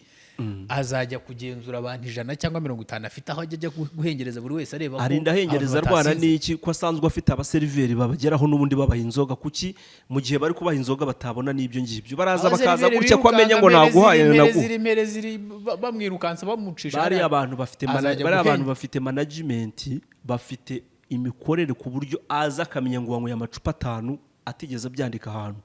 azajya kugenzura abantu 100 cyangwa 50 afite aho ajya guhengereza buri wese areba ko
arinda ahengereza rwana n'iki ko asanzwe afite abaseriveri babageraho n'ubundi babaha inzoga kuki mu gihe bari kubaha inzoga batabona n'ibyo ngibyo baraza bakaza gutya ko amenya ngo naguhaye
bamwirukansa bamucisha
bari abantu bafite management bafite imikorere ku buryo aza akamenya ngo wanyweye amacupa 5 atigeze abyandika ahantu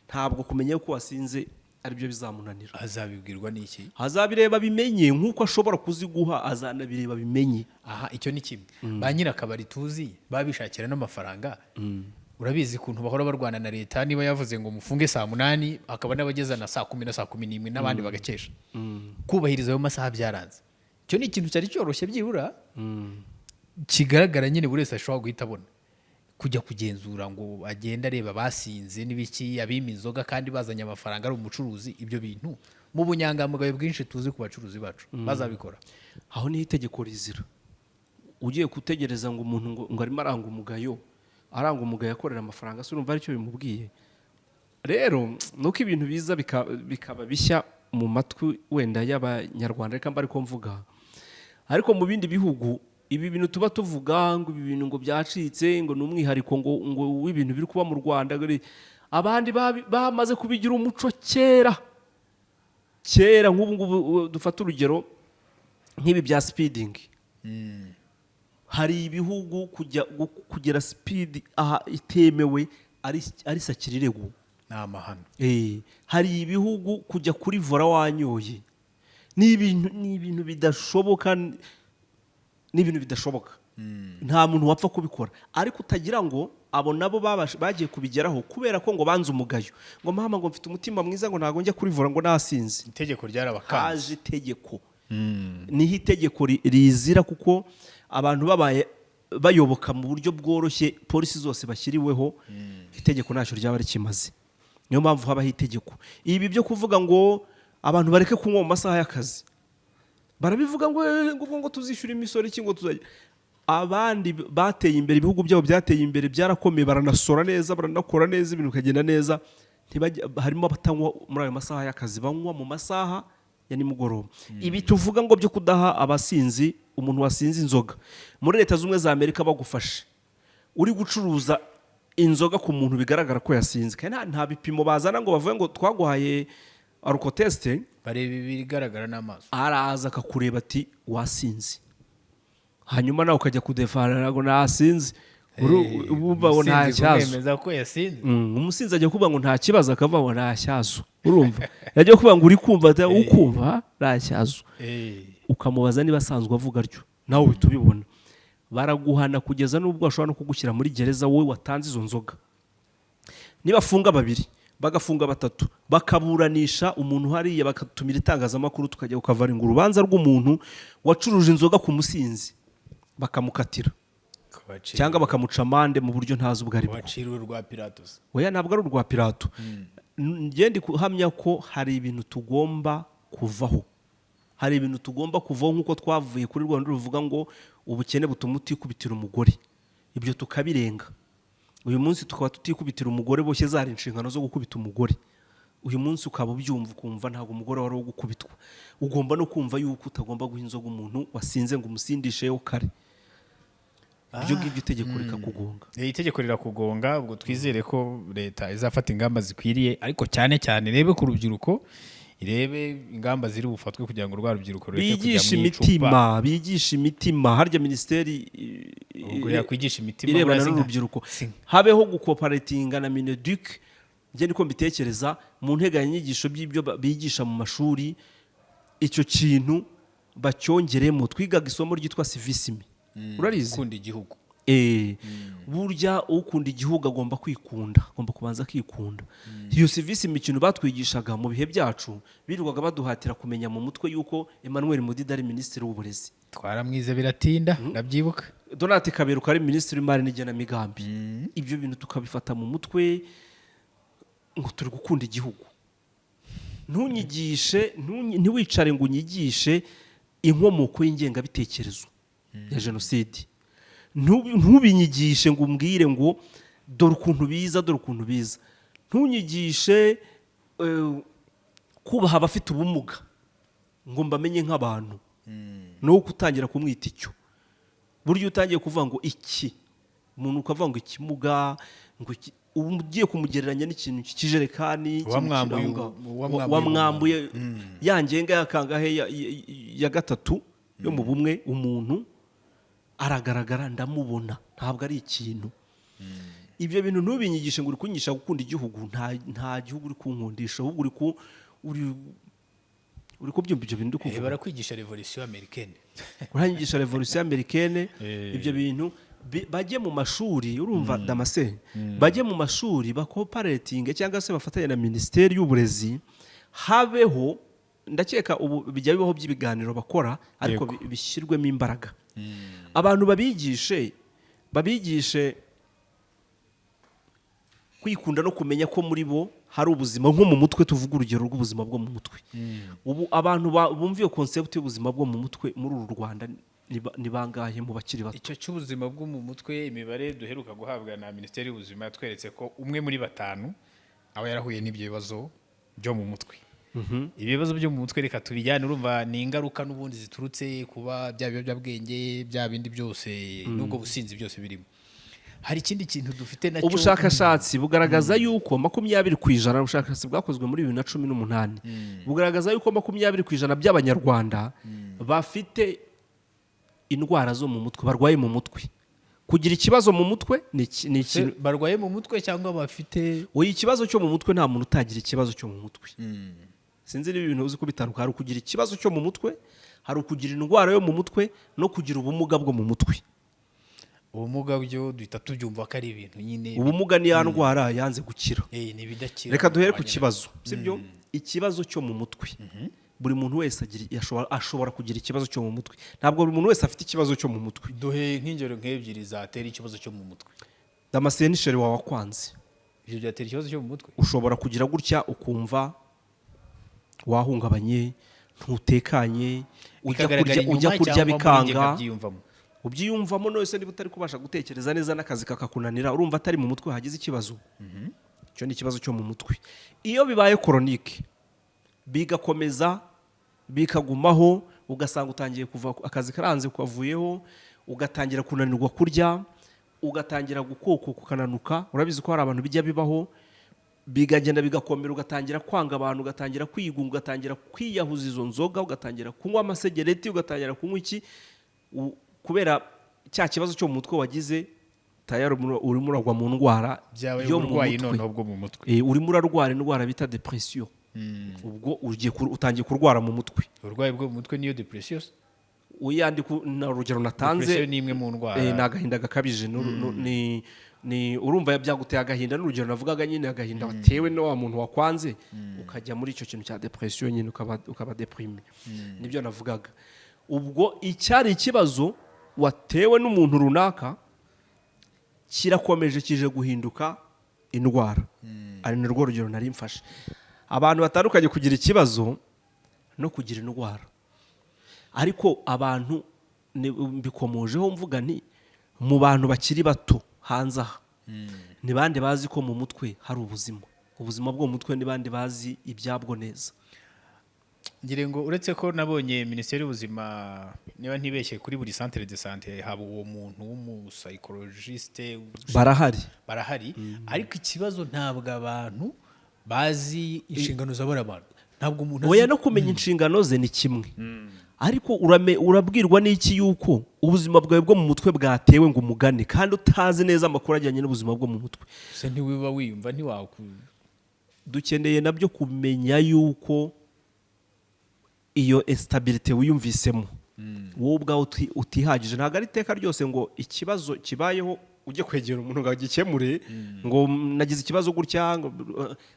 ntabwo kumenya ko wasinze aribyo bizamunanira
azabibwirwa n'iki
azabireba bimenye nk'uko ashobora kuziguha azanabireba bimenye
icyo ni kimwe ba nyirakabari tuzi babishakira n'amafaranga urabizi ukuntu bahora barwana na leta niba yavuze ngo mufunge saa 8 akaba n'abageza na saa 10 na saa 11 n'abandi bagakesha kubahiriza ayo masaha byaranze icyo ni ikintu cyari cyoroshye byibura kigaragara nyine buri wese ashobora guhita abona kujya kugenzura ngo agenda areba basinze n'ibiki abima inzoga kandi bazanye amafaranga ari umucuruzi ibyo bintu mu bunyangamugayo bwinshi tuzi ku bacuruzi bacu bazabikora
aho ni itegeko rizira ugiye gutegereza ngo umuntu ngo arimo aranga umugayo akorera amafaranga se urumva aricyo bimubwiye rero nuko ibintu biza bikaba bishya mu matwi wenda y'abanyarwanda reka mba ariko mvuga ariko mu bindi bihugu ibi bintu tuba tuvuga ngo ibi bintu ngo byacitse ngo n'umwihariko ngo w'ibintu biri kuba mu Rwanda abandi bamaze kubigira umuco kera nk'ubu ngubu dufata urugero nk'ibi bya speeding hari ibihugu kugera speed itemewe ari sakirirego
n'amahano
hari ibihugu kujya kuri vola wanyoye ni ibintu bidashoboka nta muntu wapfa kubikora ariko utagira ngo abo nabo bagiye kubigeraho kubera ko ngo banze umugayo ngo mama ngo mfite umutima mwiza ngo ntago njya kuri vola ngo nasinze
itegeko ryarabakanze
haje itegeko niho itegeko rizira kuko abantu babaye bayoboka mu buryo bworoshye polisi zose bashyiriweho itegeko ntacyo ryaba rikimaze niyo mpamvu habaho itegeko ibi byo kuvuga ngo abantu bareke kunywa mu masaha y'akazi barabivuga ngo tuzishyura imisoro iki ngo tuzajya abandi bateye imbere ibihugu byabo byateye imbere byarakomeye baranasora neza baranakora neza ibintu bikagenda neza harimo abatanywa muri ayo masaha y'akazi banywa mu masaha ya nimugoroba ibi tuvuga ngo byo kudaha abasinzi umuntu wasinze inzoga muri Leta z'Ubumwe za Amerika bagufashe uri gucuruza inzoga ku muntu bigaragara ko yasinze kandi nta bipimo bazana ngo bavuge ngo twaguhaye alcoteste
bareba ibigaragara n'amaso
araza akakureba ati wasinze hanyuma nawe ukajya kudefana ngo nasinze urumva ngo nta cyazo umusinzi ajya kuvuga ngo nta kibazo akavuga ngo nta cyazo urumva yajya kuvuga ngo uri kumva ukumva nta cyazo ukamubaza niba asanzwe avuga atyo nawe uhita ubibona baraguhana kugeza n'ubwo bashobora no kugushyira muri gereza wowe watanze izo nzoga nibafunga 2 bagafunga 3 bakaburanisha umuntu hariya bakatumira itangazamakuru tukajya ukavaringa urubanza rw'umuntu wacuruje inzoga ku musinzi bakamukatira cyangwa bakamuca amande mu buryo ntazi ubwo ari bwo
waciriwe rwa Pilato
oya ntabwo ari urwa Pilato ngende kuhamya ko hari ibintu tugomba kuvaho nk'uko twavuye kuri Rwanda ruvuga ngo ubukene butuma utikubitira umugore ibyo tukabirenga uyu munsi tukaba tutikubitira umugore boshye zari inshingano zo gukubita umugore uyu munsi ukaba ubyumva ukumva ntabwo umugore wari wo gukubitwa ugomba no kumva yuko utagomba guha inzoga umuntu wasinze ngo umusindisheho kare ibyo ngibyo itegeko rikakugonga
itegeko rirakugonga ubwo twizere ko leta izafata ingamba zikwiriye ariko cyane cyane rebe ku rubyiruko irebe ingamba ziri bufatwe kugira ngo rwa rubyiruko rureke kujya
bigisha
mu icupa.
imitima bigisha imitima harya minisiteri
Ubwo yakwigisha imitima
irebana
buriya
n'urubyiruko
si-
habeho gukoparatinga na Mineduc njye niko mbitekereza mu nteganyanyigisho by'ibyo bigisha mu mashuri icyo kintu bacyongeremo. Twigaga isomo ryitwa civisme urarizi
gukunda igihugu.
burya ukunda igihugu agomba kwikunda, agomba kubanza kwikunda. Iyo civisme imikino batwigishaga mu bihe byacu birirwaga baduhatira kumenya mu mutwe yuko Emmanuel Mudida ari minisitiri w'uburezi,
twaramwize biratinda ndabyibuka.
Donat Kaberuka ari minisitiri w'imari n'igenamigambi. Ibyo bintu tukabifata mu mutwe ngo turi gukunda igihugu. Ntunyigishe ntiwicare ngo unyigishe inkomoko y'ingengabitekerezo ya jenoside. Ntubinyigishe ngo umbwire ngo dore ukuntu biza dore ukuntu biza. Ntunyigishe kubaha abafite ubumuga ngo mbamenye nk'abantu, no gutangira kumwita icyo. Buryo utangiye kuvuga ngo iki umuntu ukavuga ngo ikimuga ngo ugiye kumugereranya n'ikintu cy'ijerekani wamwambuye ya ngenga yakangahe ya gatatu yo mu bumwe, umuntu aragaragara ndamubona ntabwo ari ikintu. Ibyo bintu ntubinyigishe ngo uri kunyigisha gukunda igihugu, nta gihugu uri kunkundisha, ahubwo uri kubyumva ibyo bintu kuvuga.
Barakwigisha revolution américaine.
Uranyigisha revolution américaine. Ibyo bintu bajye mu mashuri, urumva Damascene, bajye mu mashuri bakoparatinge cyangwa se bafatanye na Minisiteri y'Uburezi, habeho ndakeka ubu bijya bibaho by'ibiganiro bakora ariko bishyirwemo imbaraga. Abantu babigishe kwikunda no kumenya ko muri bo hari ubuzima nko mu mutwe. Tuvuga urugero rw'ubuzima bwo mu mutwe. Ubu abantu bumva iyo concept y'ubuzima bwo mu mutwe muri uru Rwanda ni bangahe mu bakiri bato?
Icyo cy'ubuzima bwo mu mutwe, imibare duheruka guhabwa na Minisiteri y'Ubuzima yatweretse ko umwe muri 5 aba yarahuye n'ibyo bibazo byo mu mutwe. Ibibazo byo mu mutwe reka tubijyane, urumva ni ingaruka n'ubundi ziturutse kuba bya biyobyabwenge bya bindi byose n'ubwo businzi byose birimo. Hari ikindi kintu dufite nacyo,
ubushakashatsi bugaragaza yuko 20%, ubushakashatsi bwakozwe muri 2018 bugaragaza yuko 20% by'Abanyarwanda bafite indwara zo mu mutwe, barwaye mu mutwe. Kugira ikibazo mu mutwe ni ikintu
barwaye mu mutwe cyangwa bafite
ikibazo cyo mu mutwe. Nta muntu utagira ikibazo cyo mu mutwe. Sinzi niba ibintu uzi ko bitandukanye. Hari ukugira ikibazo cyo mu mutwe, hari ukugira indwara yo mu mutwe, no kugira ubumuga bwo mu mutwe.
Ubumuga byo duhita tubyumva ko ari ibintu nyine.
Ubumuga ni ya ndwara yanze gukira.
Ni ibidakira.
Reka duhere ku kibazo, sibyo? Ikibazo cyo mu mutwe, buri muntu wese ashobora kugira ikibazo cyo mu mutwe. Ntabwo buri muntu wese afite ikibazo cyo mu mutwe.
Duhe nk'ingero nk'ebyiri zatera ikibazo cyo mu mutwe.
Damascene Sheri wawe akwanze,
ibyo byatera ikibazo cyo mu mutwe.
Ushobora kugira gutya ukumva wahungabanye, ntutekanye, ujya kurya bikanga, ubyiyumvamo nose niba utari kubasha gutekereza neza n'akazi kakakunanira, urumva atari mu mutwe hagize ikibazo. Icyo ni ikibazo cyo mu mutwe. Iyo bibaye chronique bigakomeza bikagumaho, ugasanga utangiye kuva akazi karanze kwavuyeho, ugatangira kunanirwa kurya, ugatangira gukokoka ukananuka. Urabizi ko hari abantu bijya bibaho bigagenda bigakomera, ugatangira kwanga abantu, ugatangira kwigunga, ugatangira kwiyahuza izo nzoga, ugatangira kunywa amasegereti, ugatangira kunywa iki, kubera cya kibazo cyo mu mutwe wagize. Tayari urimo uragwa mu ndwara
yo mu mutwe.
Urimo urarwara indwara bita depression. Ubwo utangiye kurwara mu mutwe.
Uburwayi bwo mu mutwe niyo depression.
Uyandi na urugero natanze,
depression ni imwe mu ndwara.
Ni agahinda gakabije, ni urumva byaguteye agahinda. N'urugero navugaga nyine agahinda watewe no wa muntu wakwanze, ukajya muri icyo kintu cya depression nyine ukaba deprime. Nibyo navugaga. Ubwo icyari ikibazo watewe n'umuntu runaka kirakomeje kije guhinduka indwara. Ari narwo rugero nari mfashe. Abantu batandukanye kugira ikibazo no kugira indwara, ariko abantu mbikomojeho mvuga ni mu bantu bakiri bato hanze aha, ni bande bazi ko mu mutwe hari ubuzima bwo mu mutwe, ni bande bazi ibyabwo neza.
Ngire ngo uretse ko nabonye Minisiteri y'Ubuzima, niba ntibeshye, kuri buri centre de santé haba uwo muntu w'umusaykologiste barahari. Ariko ikibazo ntabwo abantu bazi inshingano z'abana. ntabwo umuntu
oya no kumenya inshingano ze ni kimwe ariko urabwirwa n'iki yuko ubuzima bwawe bwo mu mutwe bwatewe ngo umugane kandi utazi neza amakuru ajyanye n'ubuzima bwo mu mutwe
se ntiwiba wiyumva
dukeneye nabyo kumenya yuko iyo stabilite wiyumvisemo wowe ubwawe utihagije ntabwo ari iteka ryose ngo ikibazo kibayeho ujye kwegera umuntu ngo agikemure ngo nagize ikibazo gutya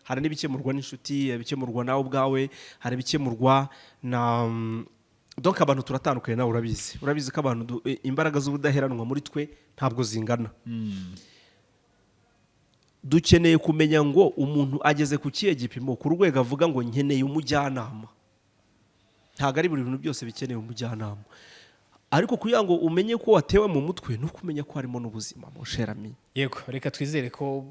hari n'ibikemurwa n'inshuti ibikemurwa nawe ubwawe hari ibikemurwa na donc abantu turatandukanye nawe urabizi ko abantu imbaraga z'ubudaheranwa muri twe ntabwo zingana dukeneye kumenya ngo umuntu ageze ku kihe gipimo ku rwego avuga ngo nkeneye umujyanama ntabwo ari buri bintu byose bikeneye umujyanama ariko kugira ngo umenye ko watewe mu mutwe no kumenya ko harimo n'ubuzima musherami
yego reka twizere ko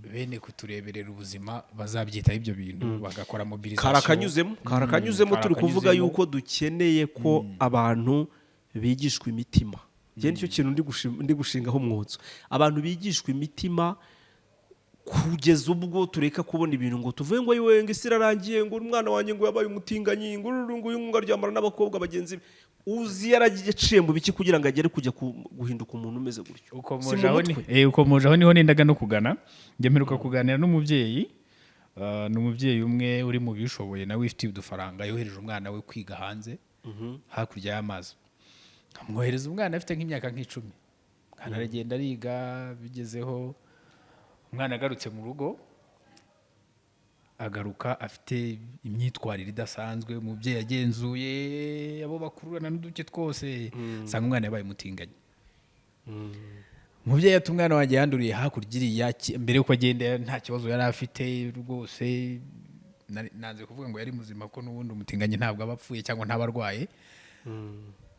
bene kutureberera ubuzima bazabyitaho ibyo bintu bagakora mobilisation
karakanyuzemo turi kuvuga yuko dukeneye ko abantu bigishwa imitima njye nicyo kintu ndi gushingaho umwotso abantu bigishwa imitima kugeza ubwo tureka kubona ibintu ngo tuvuye ngo yewe ngo isi irarangiye ngo umwana wanjye ngo yabaye umutinganyi ngo uyu ngo aryamana n'abakobwa bagenzi be uzi yaragiye mu biki kugira ngo agere kujya guhinduka umuntu umeze gutyo
ukomoje aho niho nendaga no kugana njye mperuka kuganira n'umubyeyi ni umubyeyi umwe uri mu bishoboye nawe ufitiye udufaranga yohereje umwana we kwiga hanze hakurya y'amazi amwohereza umwana afite nk'imyaka nk'icumi umwana aragenda ariga bigezeho umwana agarutse mu rugo agaruka afite imyitwarire idasanzwe umubyeyi yagenzuye abo bakururana n'uduke twose usanga umwana yabaye umutinganyi umubyeyi ati umwana wanjye yanduriye hakurya iriya mbere y'uko agenda nta kibazo yari afite rwose nanze kuvuga ngo yari muzima ko n'ubundi umutinganyi ntabwo aba apfuye cyangwa ntaba arwaye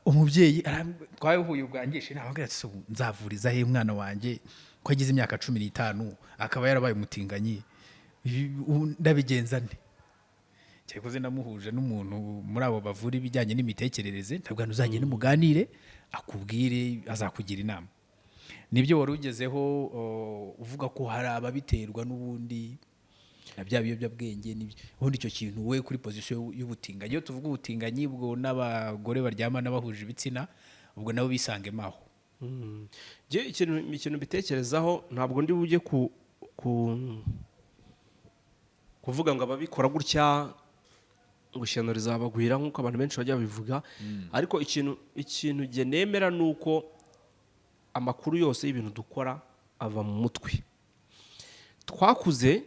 umubyeyi twahuye ubwangishe ntabwo ati nzavuriza he umwana wanjye ko agize imyaka 15 akaba yarabaye umutinganyi ndabigenza nte cyekuze namuhuje n'umuntu muri abo bavura ibijyanye n'imitekerereze ntabwo uzagenda muganire akubwire azakugira inama nibyo wari ugezeho uvuga ko hari ababiterwa n'ubundi na bya biyobyabwenge ubundi icyo kintu we kuri position y'ubutinganyi iyo tuvuga ubutinganyi bwo n'abagore baryamana bahuje ibitsina ubwo nabo bisangemo aho
ikintu bitekerezaho ntabwo ndi bujye kuvuga ngo ababikora gutya ngo ishyano rizabagwira nk'uko abantu benshi bajya babivuga ariko ikintu jye nemera ni uko amakuru yose y'ibintu dukora ava mu mutwe twakuze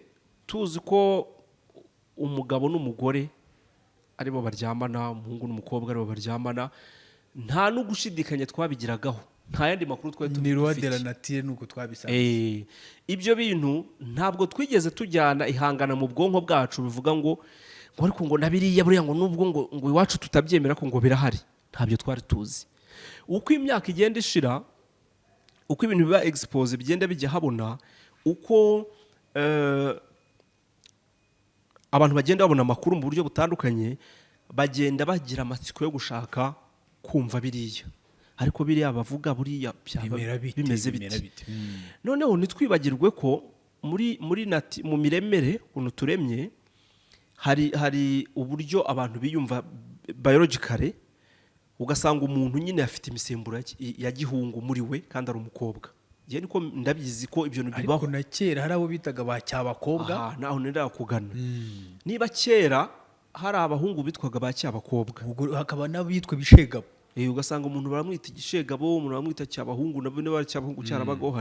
tuzi ko umugabo n'umugore aribo baryamana umuhungu n'umukobwa aribo baryamana nta no gushidikanya twabigiragaho nta yandi makuru twari
ni loi de la nature nuko twabisanze
ibyo bintu ntabwo twigeze tujyana ihangana mu bwonko bwacu bivuga ngo ariko ngo nabiriya buriya ngo nubwo ngo iwacu tutabyemera ko ngo birahari ntabyo twari tuzi uko imyaka igenda ishira uko ibintu biba expose bigenda bijya habona uko abantu bagenda babona amakuru mu buryo butandukanye bagenda bagira amatsiko yo gushaka kumva biriya ariko biriya bavuga buriya bimeze biti noneho ntitwibagirwe ko mu miremere ukuntu turemye hari uburyo abantu biyumva biologically ugasanga umuntu nyine afite imisemburo ya gihungu muri we kandi ari umukobwa njye niko ndabizi ko ibyo bintu bibaho
ariko na kera hari abo bitaga ba cyabakobwa
naho nenda kugana niba kera hari abahungu bitwaga ba cyabakobwa
hakaba n'abitwa bishegabo
ugasanga umuntu baramwita igishegabo umuntu baramwita cyabahungu nabo bari cyabahungu cyarabagaho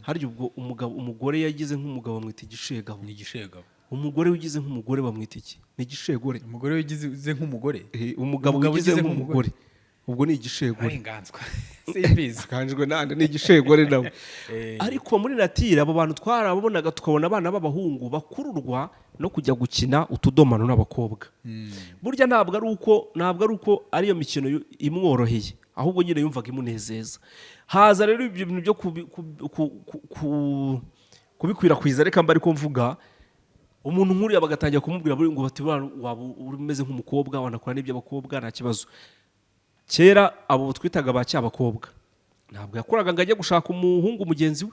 harya ubwo umugore yagize nk'umugabo bamwita igishegabo
ni igishegabo
umugore wigize nk'umugore bamwita iki ni igishegore
umugore wigize nk'umugore
umugabo wigize nk'umugore ubwo ni igishegore
inganzwa simbizi
kanjwe nande ni igishegore nawe ariko muri natire abo bantu twarababonaga tukabona abana b'abahungu bakururwa no kujya gukina utudomano n'abakobwa burya ntabwo ari uko ariyo mikino imworoheye ahubwo nyine yumvaga imunezeza haza rero ibyo bintu byo kubikwirakwiza reka mba ariko mvuga umuntu nk'uriya bagatangira kumubwira ngo bati waba umeze nk'umukobwa wanakora n'iby'abakobwa nta kibazo kera abo twitaga ba cyabakobwa ntabwo yakoraga ngo ajye gushaka umuhungu mugenzi we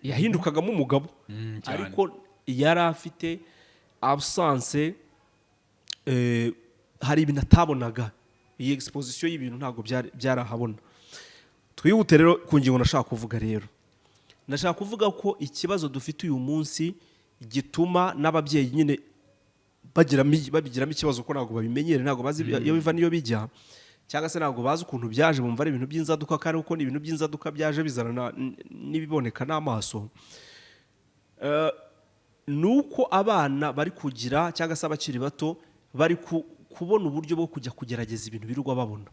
yahindukagamo umugabo ariko yari afite absence hari ibintu atabonaga, iyi exposition y'ibintu ntabwo byarahabona. Twihute rero ku ngingo nashaka kuvuga rero. Nashaka kuvuga ko ikibazo dufite uyu munsi gituma n'ababyeyi nyine babigiramo ikibazo ko ntabwo babimenyere, ntabwo bazi iyo biva niyo bijya, cyangwa se ntabwo bazi ukuntu byaje, bumva ari ibintu by'inzaduka, kandi uko ni ibintu by'inzaduka byaje bizana n'ibiboneka n'amaso. Nuko abana bari kugira, cyangwa se abakiri bato bari kubona uburyo bwo kujya kugerageza ibintu birirwa babona.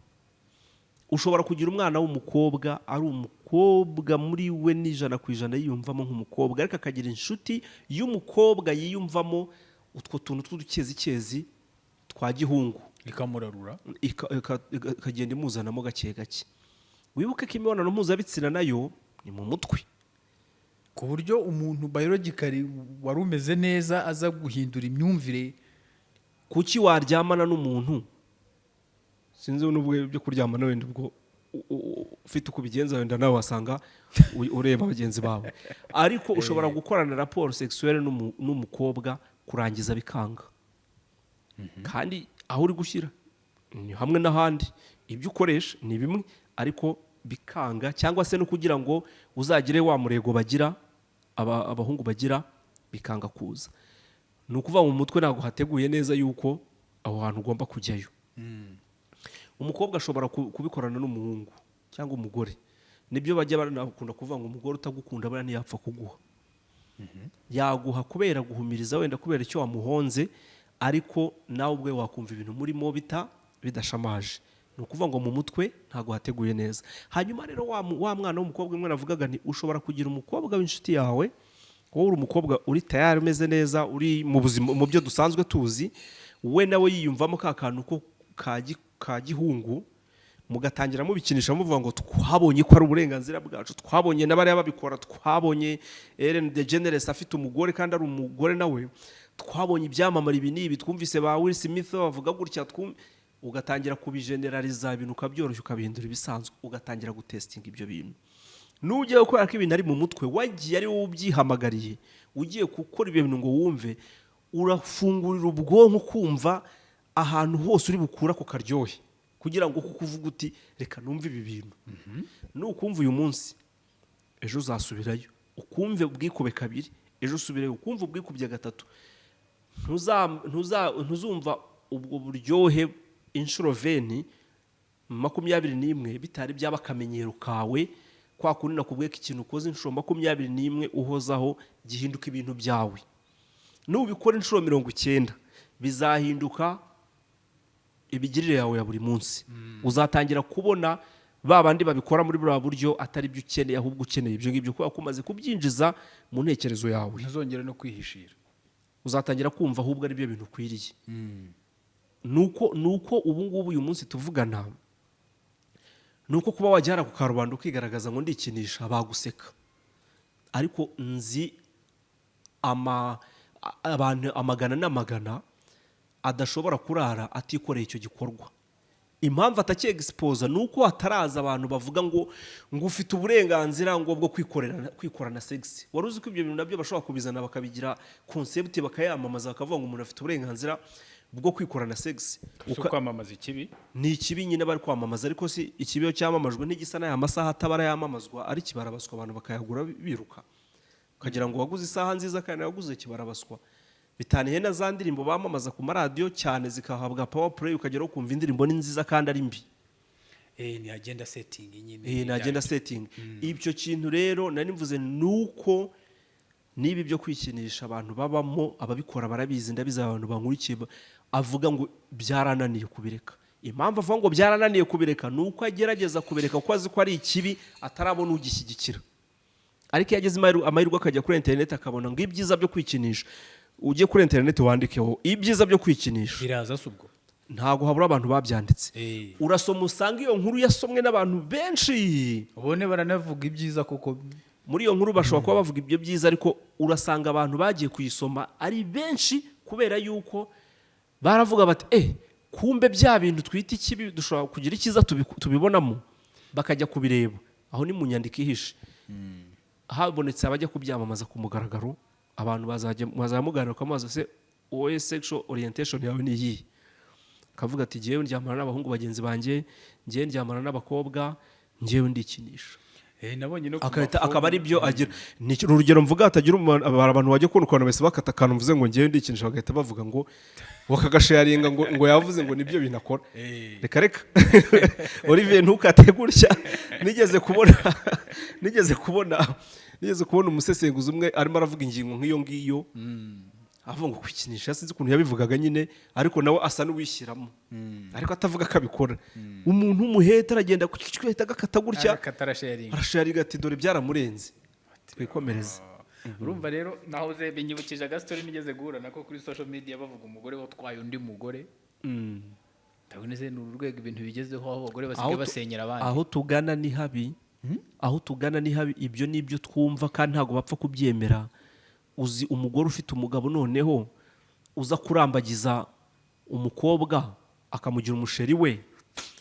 Ushobora kugira umwana w'umukobwa, ari umukobwa muri we n'100% yiyumvamo nk'umukobwa, ariko akagira inshuti y'umukobwa yiyumvamo utwo tuntu tw'udukezi twa gihungu,
ikamurarura,
ikagenda imuzanamo gake gake. Wibuke ko imibonano mpuzabitsina nayo ni mu mutwe,
ku buryo umuntu biologically wari umeze neza aza guhindura imyumvire.
Kuki waryamana n'umuntu, sinzi n'ubwo byo kuryamana wenda ubwo ufite uko bigenza, wenda nawe wasanga ureba bagenzi bawe, ariko ushobora gukorana raporo sexuelle n'umukobwa kurangiza bikanga. Kandi aho uri gushyira ni hamwe n'ahandi, ibyo ukoresha ni bimwe ariko bikanga, cyangwa se no kugira ngo uzagire wa murego bagira abahungu bagira bikanga kuza. Ni ukuvuga mu mutwe ntabwo hateguye neza yuko aho hantu ugomba kujyayo. Umukobwa ashobora kubikorana n'umuhungu cyangwa umugore, nibyo bajya banakunda kuvuga ngo umugore utagukunda buriya ntiyapfa kuguha. Yaguha kubera guhumiriza, wenda kubera icyo wamuhonze, ariko nawe ubwe wakumva ibintu murimo bidashamaje. Ni ukuvuga ngo mu mutwe ntabwo hateguye neza. Hanyuma rero wa mwana w'umukobwa umwe navugaga ni ushobora kugira umukobwa w'inshuti yawe, wowe uri umukobwa uri tayari umeze neza, uri mu buzima, mu byo dusanzwe tuzi, we nawe yiyumvamo ka kantu ko ka gihungu, mugatangira mubikinisha muvuga ngo twabonye ko ari uburenganzira bwacu, twabonye n'abari babikora, twabonye Ellen DeGeneres afite umugore kandi ari umugore nawe, twabonye ibyamamare ibi n'ibi, twumvise ba Will Smith bavuga gutya, ugatangira kubigeneraliza ibintu ukabyoroshya ukabihindura ibisanzwe, ugatangira gutestinga ibyo bintu. Nujye gukora ko ibintu ari mu mutwe, wagiye ari wowe ubyihamagariye, ugiye gukora ibyo bintu ngo wumve, urafungurira ubwonko kumva ahantu hose uri bukura ku karyohe, kugira ngo kukuvuga uti reka numve ibi bintu. Nukumva uyu munsi, ejo uzasubirayo ukumve ubwikube kabiri, ejo usubirayo ukumva ubwikubye gatatu. Ntuzumva ubwo buryohe inshuro 21 bitari byaba akamenyero kawe, kwa kundi nakubwiye ko ikintu ukoze inshuro 21 uhozaho gihinduka ibintu byawe. Nubikora inshuro 90 bizahinduka ibigirire yawe ya buri munsi. Uzatangira kubona babandi babikora muri bwa buryo atari byo ukeneye, ahubwo ukeneye ibyo ngibyo kuko umaze kubyinjiza mu ntekerezo yawe.
Ntazongera no kwihishira,
uzatangira kumva ahubwo ari byo bintu ukwiriye. Nuko ubu ngubu uyu munsi tuvugana, nuko kuba wajyana ku karubanda ukigaragaza ngo ndikinisha baguseka, ariko nzi abantu amagana n'amagana adashobora kurara atikoreye icyo gikorwa. Impamvu atakiexpose nuko ataraza abantu bavuga ngo ufite uburenganzira ngo bwo kwikorana sex. Wari uzi ko ibyo bintu nabyo bashobora kubizana bakabigira concept bakayamamaza, bakavuga ngo umuntu afite uburenganzira bwo kwikorana sex.
Kwamamaza ikibi
ni ikibi nyine bari kwamamaza, ariko si ikibi cyamamajwe n'igisa n'aya masaha atabara yamamazwa, ari kibarabaswa abantu bakayagura biruka, ukagira ngo waguze isaha nziza kandi waguze kibarabaswa. Bitaniye na za ndirimbo bamamaza ku maradiyo cyane zikahabwa power play, ukagera ukumva indirimbo ni nziza kandi ari mbi.
Ni agenda setting nyine.
Ni agenda setting. Ibyo kintu rero nari mvuze nuko nibi byo kwikinisha abantu babamo, ababikora barabizi, ndabiza abantu bankurikiye avuga ngo byarananiye kubireka. Impamvu avuga ngo byarananiye kubireka nuko agerageza kubireka ko azi ko ari ikibi, atarabona ugishyigikira. Ariko yageze amahirwe akajya kuri internet akabona ngo ibyiza byo kwikinisha, ujye kuri internet wandikeho ibyiza byo kwikinisha,
biraza subwo
ntago habura abantu babyanditse. Urasoma usanga iyo nkuru yasomwe n'abantu benshi,
ubone baranavuga ibyiza kuko
muri iyo nkuru bashobora kuba bavuga ibyo byiza, ariko urasanga abantu bagiye kuyisoma ari benshi kubera yuko baravuga bati kumbe bya bintu twita ikibi dushobora kugira icyiza tubibonamo, bakajya kubireba. Aho ni mu nyandiko ihishe. Habonetse abajya kubyamamaza ku mugaragaro, abantu bazamuganira ukamubaza se wowe sexual orientation yawe ni iyi, akavuga ati ngewe ndyamana n'abahungu bagenzi banjye, ngewe ndyamana n'abakobwa, ngewe ndikinisha.
nabonye no
akaba ari byo agira. Ni urugero mvuga, hatagira abantu bajya kubona ukuntu bese bakata akantu mvuze ngo ngewe ndikinisha, bagahita bavuga ngo wakagasharinga ngo yavuze ngo nibyo binakora. Reka Olivier ntukate gutya. nigeze kubona umusesenguzi umwe arimo aravuga ingingo nk'iyo ngiyo, avuga ngo kwikinisha, sinzi ukuntu yabivugaga nyine, ariko nawe asa n'uwishyiramo, ariko atavuga ko abikora. Umuntu w'umuheta aragenda kucyita agakata gutya, arasharinga ati dore byaramurenze, twikomereze.
Urumva rero nahoze binyibukije agastori nigeze guhura nako kuri social media, bavuga umugore watwaye undi mugore. Ndabona se ni urwego ibintu bigezeho, aho abagore basigaye basenyera abandi. Aho tugana ni habi, ibyo nibyo twumva kandi ntabwo bapfa kubyemera. Uzi umugore ufite umugabo noneho uza kurambagiza umukobwa akamugira umusheri we,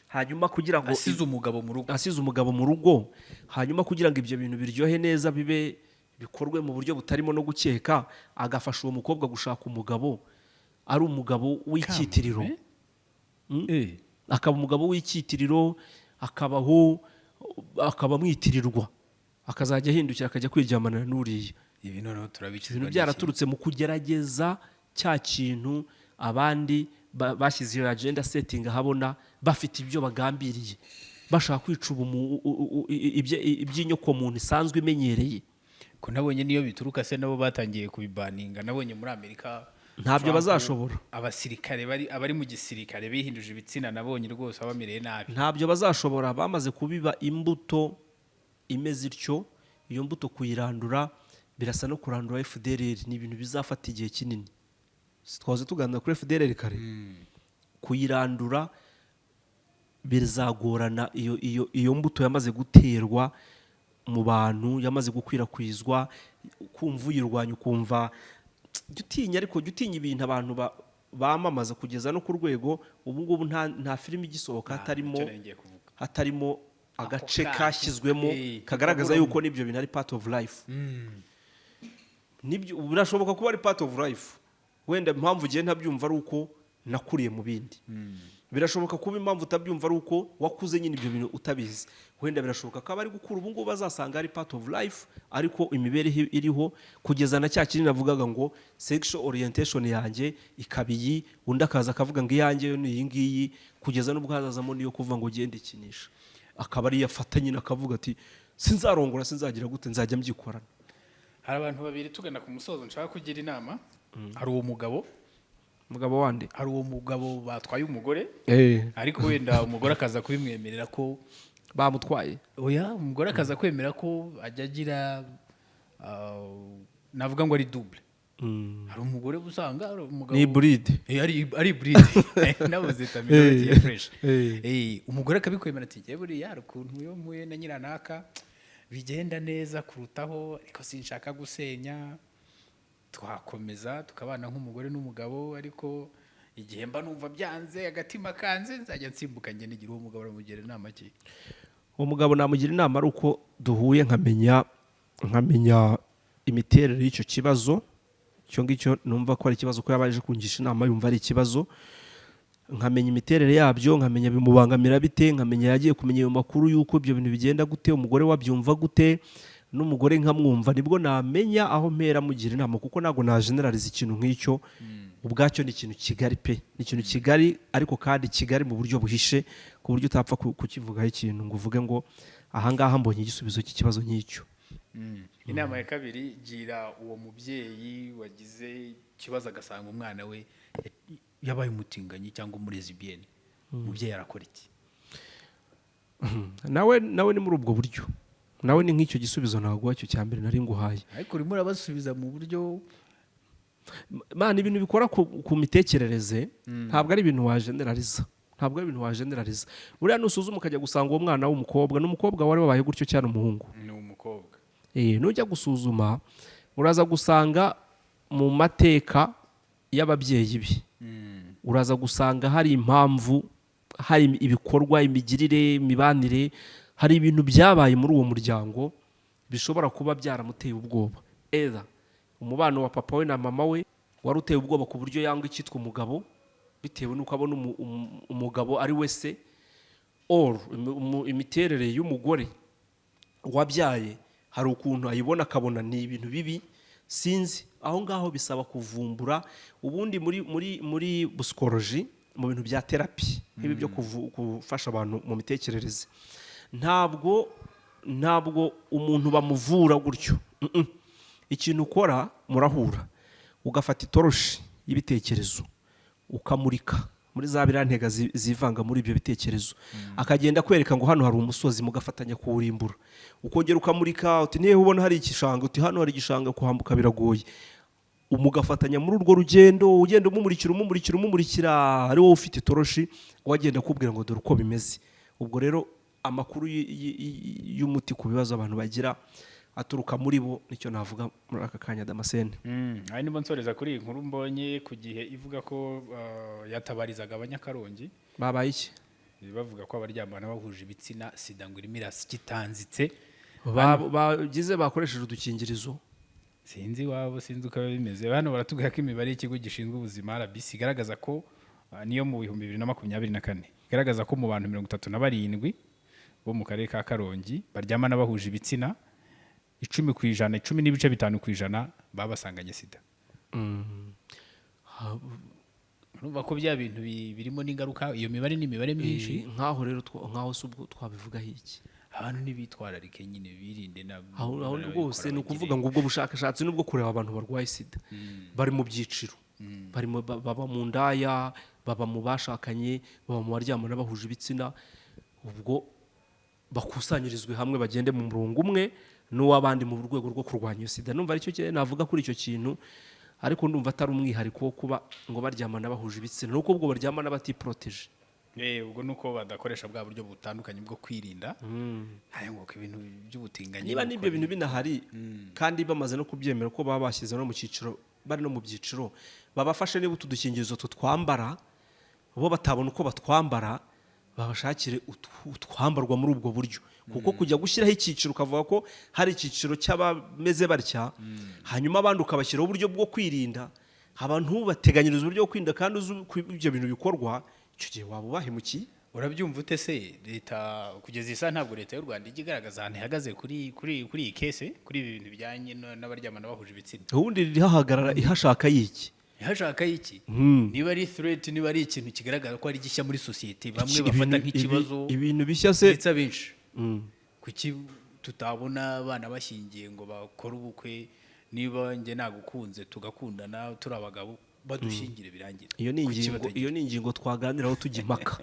hanyuma kugira ngo asize umugabo mu rugo, hanyuma kugira ngo ibyo bintu biryohe neza bikorwe mu buryo butarimo no gukeka, agafasha uwo mukobwa gushaka umugabo, ari umugabo w'icyitiriro. Akaba umugabo w'icyitiriro, akaba mwitirirwa, akazajya ahindukira akajya kwiryamana n'uriya. Ibintu byaraturutse mu kugerageza cya kintu abandi bashyize iyo agenda setting ahabona, bafite ibyo bagambiriye, bashaka kwica iby'inyoko muntu isanzwe imenyereye. Ko nabonye niyo bituruka se nabo batangiye kubibaninga. Nabonye muri Amerika ntabyo bazashobora. Abasirikare abari mu gisirikare bihinduje ibitsina, nabonye rwose abamireye nabi. Ntabyo bazashobora, bamaze kubiba imbuto imeze ityo. Iyo mbuto kuyirandura birasa no kurandura FDLR, ni ibintu bizafata igihe kinini. Twaze tuganira kuri FDLR kare. Kuyirandura bizagorana. Iyo mbuto yamaze guterwa mu bantu, yamaze gukwirakwizwa, kumva uyirwanya, ukumva jya utinya ibintu abantu bamamaza kugeza no ku rwego ubu ngubu nta filime igisohoka hatarimo agace kashyizwemo kagaragaza yuko n'ibyo bintu ari part of life. Nibyo birashoboka kuba ari part of life. Wenda impamvu ugiye ntabyumva ari uko nakuriye mu bindi. Birashoboka kuba impamvu utabyumva ari uko wakuze nyine ibyo bintu utabizi. Wenda birashoboka ko abari gukura ubu ngubu bazasanga ari part of life, ariko imibereho iriho kugeza na cya kinini navugaga ngo sexual orientation yanjye ikabiyi, undi akaza akavuga ngo iyanjye ni iyi ngiyi, kugeza n'ubwo hazazamo niyo kuvuga ngo genda ikinisha. Akaba ari yafata nyine akavuga ati sinzarongora, sinzagira gute, nzajya mbyikorana. Hari abantu babiri tugana ku musozo nshaka kugira inama. Hari uwo mugabo wande, hari uwo mugabo batwaye umugore, ariko wenda umugore akaza kubimwemerera ko bamutwaye. Oya, umugore akaza kwemera ko ajya agira navuga ngo ari double. Hari umugore usanga umugabo ni bride, ari bride nabuze terminology ya fresh. Umugore akabikwemera ati ngiye buriya hari ukuntu yo muye na nyiranaka bigenda neza kurutaho, ariko sinshaka gusenya, twakomeza tukabana nk'umugore n'umugabo, ariko igihe mba numva byanze agatima kanze nzajya nsimbuka ngene ngira uwo mugabo aramugira inama ki. Uwo mugabo namugira inama ari uko duhuye nkamenya imiterere y'icyo kibazo. Icyo ngicyo numva ko ari ikibazo, ko yabaje kungisha inama yumva ari ikibazo, nkamenya imiterere yabyo, nkamenya bimubangamira bite, nkamenya yagiye kumenya ayo makuru y'uko ibyo bintu bigenda gute, umugore wabyumva gute, n'umugore nkamwumva, nibwo namenya aho mpera mugira inama. Kuko ntabwo na generalize ikintu nk'icyo, ubwacyo ni ikintu kigari pe, ni ikintu kigari, ariko kandi kigari mu buryo buhishe, ku buryo utapfa kukivugaho ikintu ngo uvuge ngo ahangaha mbonye igisubizo cy'ikibazo nk'icyo. Inama ya kabiri, gira uwo mubyeyi wagize ikibazo agasanga umwana we yabaye umutinganyi cyangwa umurezibiyeni, umubyeyi arakora iki? Nawe ni muri ubwo buryo, nawe ni nk'icyo gisubizo ntabwo wacyo cya mbere nari nguhaye, ariko urimo urabasubiza mu buryo ibintu bikora ku mitekerereze. Ntabwo ari ibintu wajeneraliza, buriya nusuzuma ukajya gusanga uwo mwana w'umukobwa n'umukobwa wari wabaye gutyo cyane, umuhungu ni umukobwa. Nujya gusuzuma uraza gusanga mu mateka y'ababyeyi be, uraza gusanga hari impamvu, hari ibikorwa, imigirire, imibanire, hari ibintu byabaye muri uwo muryango bishobora kuba byaramuteye ubwoba. Umubano wa papa we na mama we wari uteye ubwoba ku buryo yanga icyitwa umugabo,
bitewe n'uko abona umugabo ari we se or imiterere y'umugore wabyaye hari ukuntu ayibona akabona ni ibintu bibi sinzi aho ngaho bisaba kuvumbura ubundi muri psychology mu bintu bya therapy nk'ibi byo gufasha abantu mu mitekerereze ntabwo umuntu bamuvura gutyo ikintu ukora murahura ugafata itoroshi y'ibitekerezo ukamurika muri za birantega zivanga muri ibyo bitekerezo akagenda kwereka ngo hano hari umusozi mugafatanya kuwurimbura ukongera ukamurika uti nihe ubona hari igishanga uti hano hari igishanga kuhambuka biragoye umugafatanya muri urwo rugendo ugenda umumurikira ari wowe ufite itoroshi wagenda kubwira ngo dore uko bimeze ubwo rero amakuru y'umuti ku bibazo abantu bagira aturuka muri bo nicyo navuga muri aka kanya Damascene
ari nibo nsoreza kuri iyi nkuru mbonye ku gihe ivuga ko yatabarizaga abanyakarongi
babaye iki
bavuga ko abaryamana bahuje ibitsina sida ngo irimo irakitanzitse
bagize bakoresheje udukingirizo
sinzi uko bimeze hano baratubwira ko imibare y'ikigo gishinzwe ubuzima RBC igaragaza ko niyo mu 2024 igaragaza ko mu bantu 37 bo mu karere ka Karongi baryamana bahuje ibitsina 10% 10.5% babasanganye sida urumva ko bya bintu birimo n'ingaruka iyo mibare ni imibare myinshi
nkaho rero nkaho subwo twabivuga iki
abantu nibitwararike nyine birinde na
aho rwose ni ukuvuga ngo ubwo bushakashatsi nubwo kureba abantu barwaye sida bari mu byiciro baba mu ndaya baba mu bashakanye baba mu baryamana bahuje ibitsina ubwo bakusanyirizwe hamwe bagende mu murongo umwe n'uwabandi mu rwego rwo kurwanya iyo sida numva aricyo cyane navuga kuri icyo kintu ariko ndumva atari umwihariko wo kuba ngo baryamana bahuje ibitsina nuko ubwo baryamana batiproteje
ubwo nuko badakoresha bwa buryo butandukanye bwo kwirinda ngo ibintu by'ubutinganyi
niba n'ibyo bintu binahari kandi bamaze no kubyemera ko baba bashyize no mu cyiciro bari no mu byiciro babafashe niba utudukingirizo tutwambara bo batabona uko batwambara babashakire utwambarwa muri ubwo buryo kuko kujya gushyiraho icyiciro ukavuga ko hari icyiciro cy'abameze batya hanyuma abandi ukabashyiraho uburyo bwo kwirinda abantu bateganyiriza uburyo bwo kwirinda kandi ibyo bintu bikorwa icyo gihe waba ubahemukiye
urabyumva ute se leta kugeza isa ntabwo leta y'u Rwanda ijya igaragaza ahantu ihagaze kuri iyi kese kuri ibi bintu bijyanye n'abaryamana bahuje ibitsina
ubundi rihahagarara ihashaka y'iki
ihashaka y'iki niba ari threat niba ari ikintu kigaragara ko ari gishya muri society bamwe bafata nk'ikibazo
ibintu bishya se
ndetse abenshi kuki tutabona abana bashingiye ngo bakore ubukwe niba njye nagukunze tugakundana turi abagabo badushingire birangira
iyo ni ingingo twaganiraho tujya impaka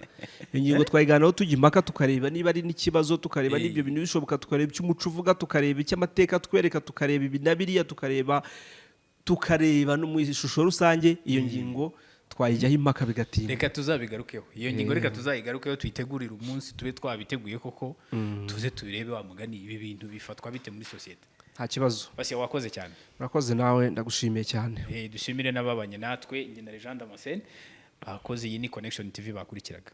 iyo ngingo twayiganiraho tujya impaka tukareba niba ari n'ikibazo tukareba n'ibyo bintu bishoboka tukareba icy'umuco uvuga tukareba icy'amateka twereka tukareba ibi na biriya tukareba no mu ishusho rusange iyo ngingo twayijyaho impaka bigatinda
reka tuzabigarukeho iyo ngingo reka tuzayigarukeho tuyitegurire umunsi tube twabiteguye koko tuze tubirebe wa mugani ibi bintu bifatwa bite muri sosiyete
nta kibazo
basi wakoze cyane
urakoze nawe ndagushimiye cyane
dushimire n'ababanye natwe njye na Jean Damascene bakoze iyi ni Connection TV bakurikiraga